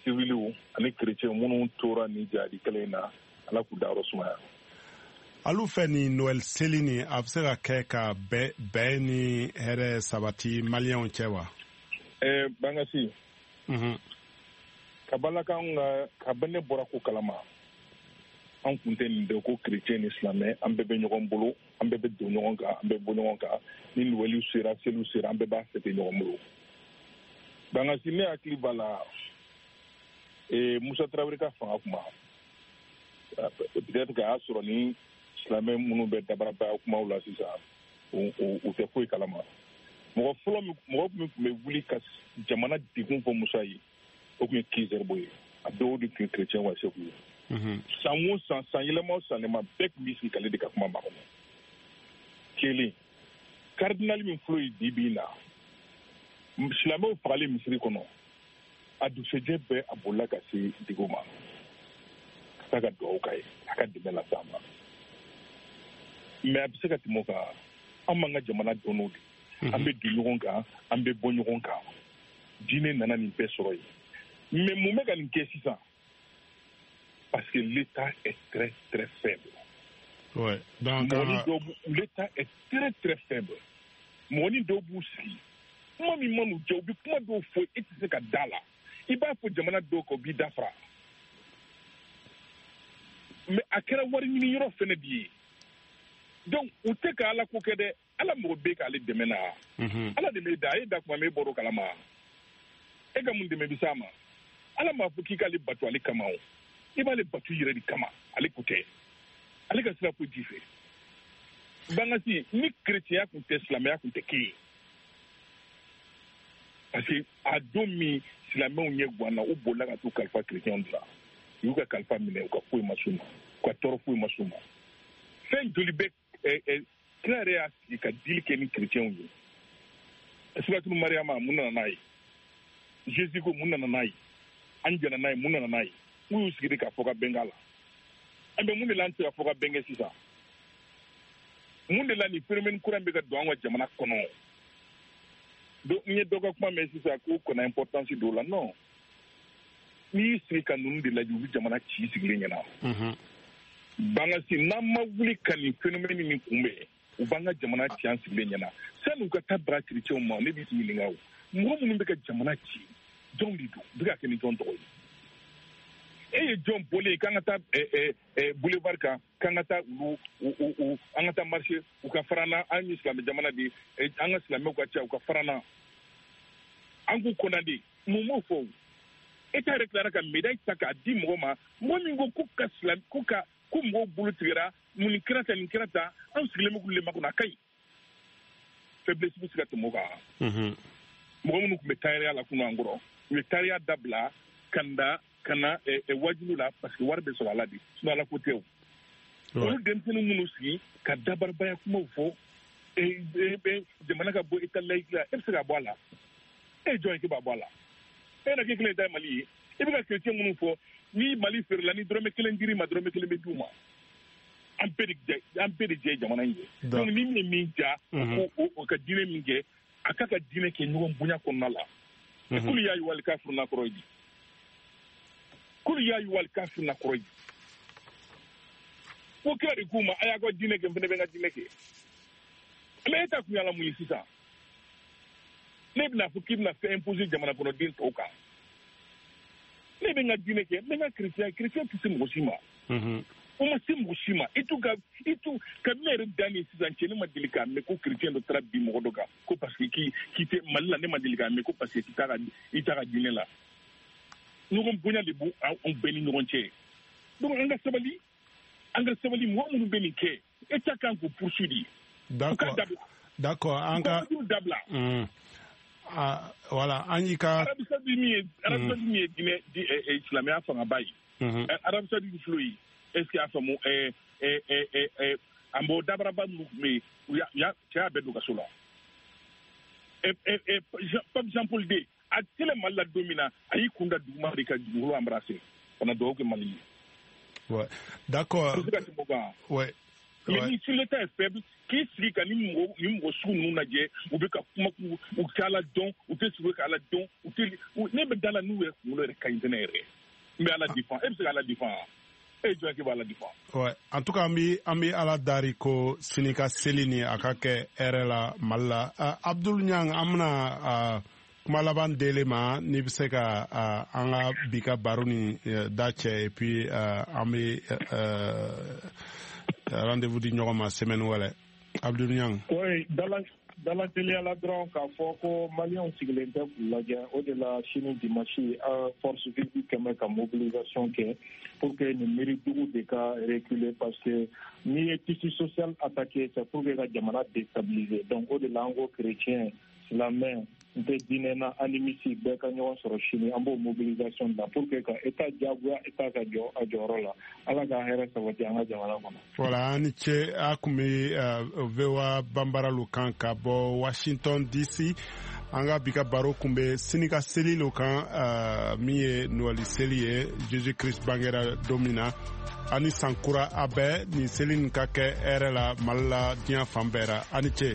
civiliw ani chrétiens minnu tora ni jadi kelen in na ala k'u dayɔrɔ sumaya. Alu fɛ ni Noël seli ni a bɛ se ka kɛ ka bɛn ni hɛrɛ sabati maliyɛnw cɛ wa? Bangasi. Kabalakan ka bɛ ne bɔra ko kalama an kun tɛ nin dɔn ko chrétien ni silamɛ an bɛɛ bɛ ɲɔgɔn bolo an bɛɛ bɛ don ɲɔgɔn kan an bɛ bɔ ɲɔgɔn kan ni Noël sera seliw sera an bɛɛ b'a fêter ɲɔgɔn bolo. Bangasi ne hakili b'a la Musa Traoré ka fanga kuma peut-être que a y'a sɔrɔ ni silamɛ minnu bɛ dabarabaya kumaw la sisan u tɛ foyi kalama mɔgɔ min tun bɛ wuli ka jamana degun fɔ Musa ye o tun ye Kizerbo ye a dɔw de tun ye chrétien wa segu ye san o san yɛlɛma o san yɛlɛma bɛɛ tun b'i sigi k'ale de ka kuma ma kɔnɔ kelen cardinal min filɛ ye bi bi in na silamɛw fagalen misiri kɔnɔ a dusɛjɛ bɛɛ a bolila ka se digo ma ka taa ka dugawu k'a ye a ka dɛmɛ lase an ma mais a bɛ se ka tɛmɛ o kan an b'an ka jamana dɔn o de an bɛ don ɲɔgɔn kan an bɛ bɔ ɲɔgɔn kan diinɛ nana nin bɛɛ sɔrɔ yen mais mun bɛ ka nin kɛ sisan parce que l'État est très très faible. Ouais. Donc l'État est très très faible. Mɔgɔni dɔw b'u sigi kuma min man'u jɛ u bɛ kuma dɔw fɔ e tɛ se ka da la i b'a fɔ jamana dɔw kan u b'i dafara mais a kɛra wari ɲini yɔrɔ fɛnɛ bi ye donc u tɛ ka ala ko kɛ dɛ ala mɔgɔ bɛ k'ale dɛmɛ na ala de bɛ da e da kuma min e bɔr'o kalama e ka mun dɛmɛ bi s'a ma ala m'a fɔ k'i k'ale bato ale kama o i b'ale bato yɛrɛ de kama ale ko tɛ ale ka sira ko ji fɛ bangasi ni chrétienya kun tɛ silamɛya kun tɛ kɛ parce que a don min silamɛw ɲɛ ganna u bolila ka t'u kalifa chrétienw de la u y'u ka kalifa minɛ u ka foyi ma s'u ma u ka tɔɔrɔ foyi ma s'u ma fɛn joli bɛ kira yɛrɛ y'a sigi ka dili kɛ ni chrétienw ye suratulu mariyama mun nana n'a ye jésus ko mun nana n'a ye an jɛna n'a ye mun nana n'a ye u y'u sigi de ka fɔ ka bɛn k'a la an bɛ mun de la an tɛ ka fɔ ka bɛn kɛ sisan mun de la nin phénomène kura in bɛ ka don an ka jamana kɔnɔ donc n ye dɔ ka kuma mɛn sisan k'u kɔnna importance dɔw la non n'i y'i sigi ka ninnu de lajɛ u bɛ jamana ci sigilen ɲɛna bangasi n'an ma wuli ka nin phénomène nin kunbɛn u b'an ka jamana ci an sigilen ɲɛna sanni u ka taa bara chrétienw ma ne b'i ɲininka o mɔgɔ minnu bɛ ka jamana ci jɔn de don u bɛ ka kɛ ni jɔn tɔgɔ ye e ye jɔn bɔlen ye k'an ka taa boulevard kan k'an ka taa olu an ka taa marché u ka fara n'an an ye silamɛ jamana de an ka silamɛw ka ca u ka fara n'an an k'u kɔnna de mun m'o fɔ État yɛrɛ tilara ka médaille ta k'a di mɔgɔ ma mɔgɔ min ko ko mɔgɔw bolo tigɛra mun nin kɛra tan nin kɛra tan an sigilen bɛ k'olu le makɔnɔ a ka ɲi faiblesse bɛ se ka tɛmɛ o kan mɔgɔ minnu tun bɛ taariya la kunun an kɔrɔ u ye taariya dabila ka na wajibu la parce que wari bɛ sɔrɔ a la de sinon ala ko tɛ o olu denmisɛnnin minnu sigi ka dabaribaya kumaw fɔ jamana ka bɔ état laïque la e bɛ se ka bɔ a la e ye jɔn ye k'e b'a bɔ a la e na k'i kelen ta ye Mali ye i bɛ ka chrétien minnu fɔ ni Mali feerela ni dɔrɔmɛ kelen dir'i ma dɔrɔmɛ kelen bɛ d'u ma an bɛɛ de jɛ jamana in ye donc ni min ye min ja o ka diinɛ min kɛ a k'a ka diinɛ kɛ ɲɔgɔn bonya kɔnɔna la kulu y'a yuwali kafiri na kɔrɔ ye kulu y'a yuwali kafiri na kɔrɔ ye ko kira de k'u ma a y'a ka diinɛ kɛ n fana bɛ n ka diinɛ kɛ mais e ta kun y'ala mun ye sisan ne bɛna fɔ k'i bɛna fɛn imposer jamana kɔnɔden tɔw kan ne bɛ n ka diinɛ kɛ n bɛ n ka chrétien tɛ se mɔgɔ si ma o ma se mɔgɔ si ma kabini ne yɛrɛ dan ye sisan cɛ ne ma deli k'a mɛn ko chrétien dɔ taara bi mɔgɔ dɔ kan ko parce que k'i tɛ Mali la ne ma deli k'a mɛn ko parce que i t'a ka diinɛ la ɲɔgɔn bonya de b'u an bɛɛ ni ɲɔgɔn cɛ donc an ka sabali mɔgɔ minnu bɛ nin kɛ État kan k'o poursuivre d'accord an ka dabila voilà an y'i ka Arabie Saoudite min ye diinɛ silamɛya fangaba ye Arabie Saoudite filɛ ye est ce que y'a faamu an b'o dabaraba minnu tun bɛ yen cɛ y'a bɛɛ don kaso la Pape Jean Paul II a tɛlɛ Mali la don min na a y'i kun da duguma de ka dugukolo embrasser ka na dugawu kɛ Mali ye. Ouais, d'accord. Ouais. Mais si l'État est faible, k'i sigi ka ni mɔgɔ sugu ninnu lajɛ u bɛ ka kuma u tɛ ala dɔn u tɛ sigi ka ala dɔn ne bɛ da la n'u yɛrɛ kunkolo yɛrɛ ka ɲi tɛ ne yɛrɛ n bɛ ala défend e bɛ se ka ala défend e jɔn k'i b'a ala défend. Ouais, en tout cas an bɛ ala dari ko sini ka seli ni a ka kɛ hɛrɛ la Mali la Abdul Niang an bɛna kuma laban dele ma n'i bɛ se ka an ka bi ka baro ni da cɛ et puis an bɛ rendez-vous di ɲɔgɔn ma semaine wɛrɛ Abdul Niang. Oui, dala teliya la dɔrɔn k'a fɔ ko maliyɛnw sigilen tɛ k'u lajɛ o de la sini dimanche force vive kɛmɛ ka mobilisation kɛ pour que nin miirijugu de ka reculer parce que n'i ye tissu social attaqué c'est pour que ka jamana déstabiliser donc o de la an ko chrétien silamɛ n tɛ diinɛ na animisi bɛɛ ka ɲɔgɔn sɔrɔ sini an b'o mobilisation la pour que ka État diyagoya État ka jɔ a jɔyɔrɔ la ala ka hɛrɛ sabati an ka jamana kɔnɔ. Voilà an ni ce a kun bɛ VOA Banbaralu kan ka bɔ Washington DC an ka bi ka baro kun bɛ sini ka seli lo kan min ye Noël seli ye Jésus Christ bangera don min na ani sankura a bɛɛ nin seli nin ka kɛ hɛrɛ la Mali la diɲɛ fan bɛɛ ra a ni ce.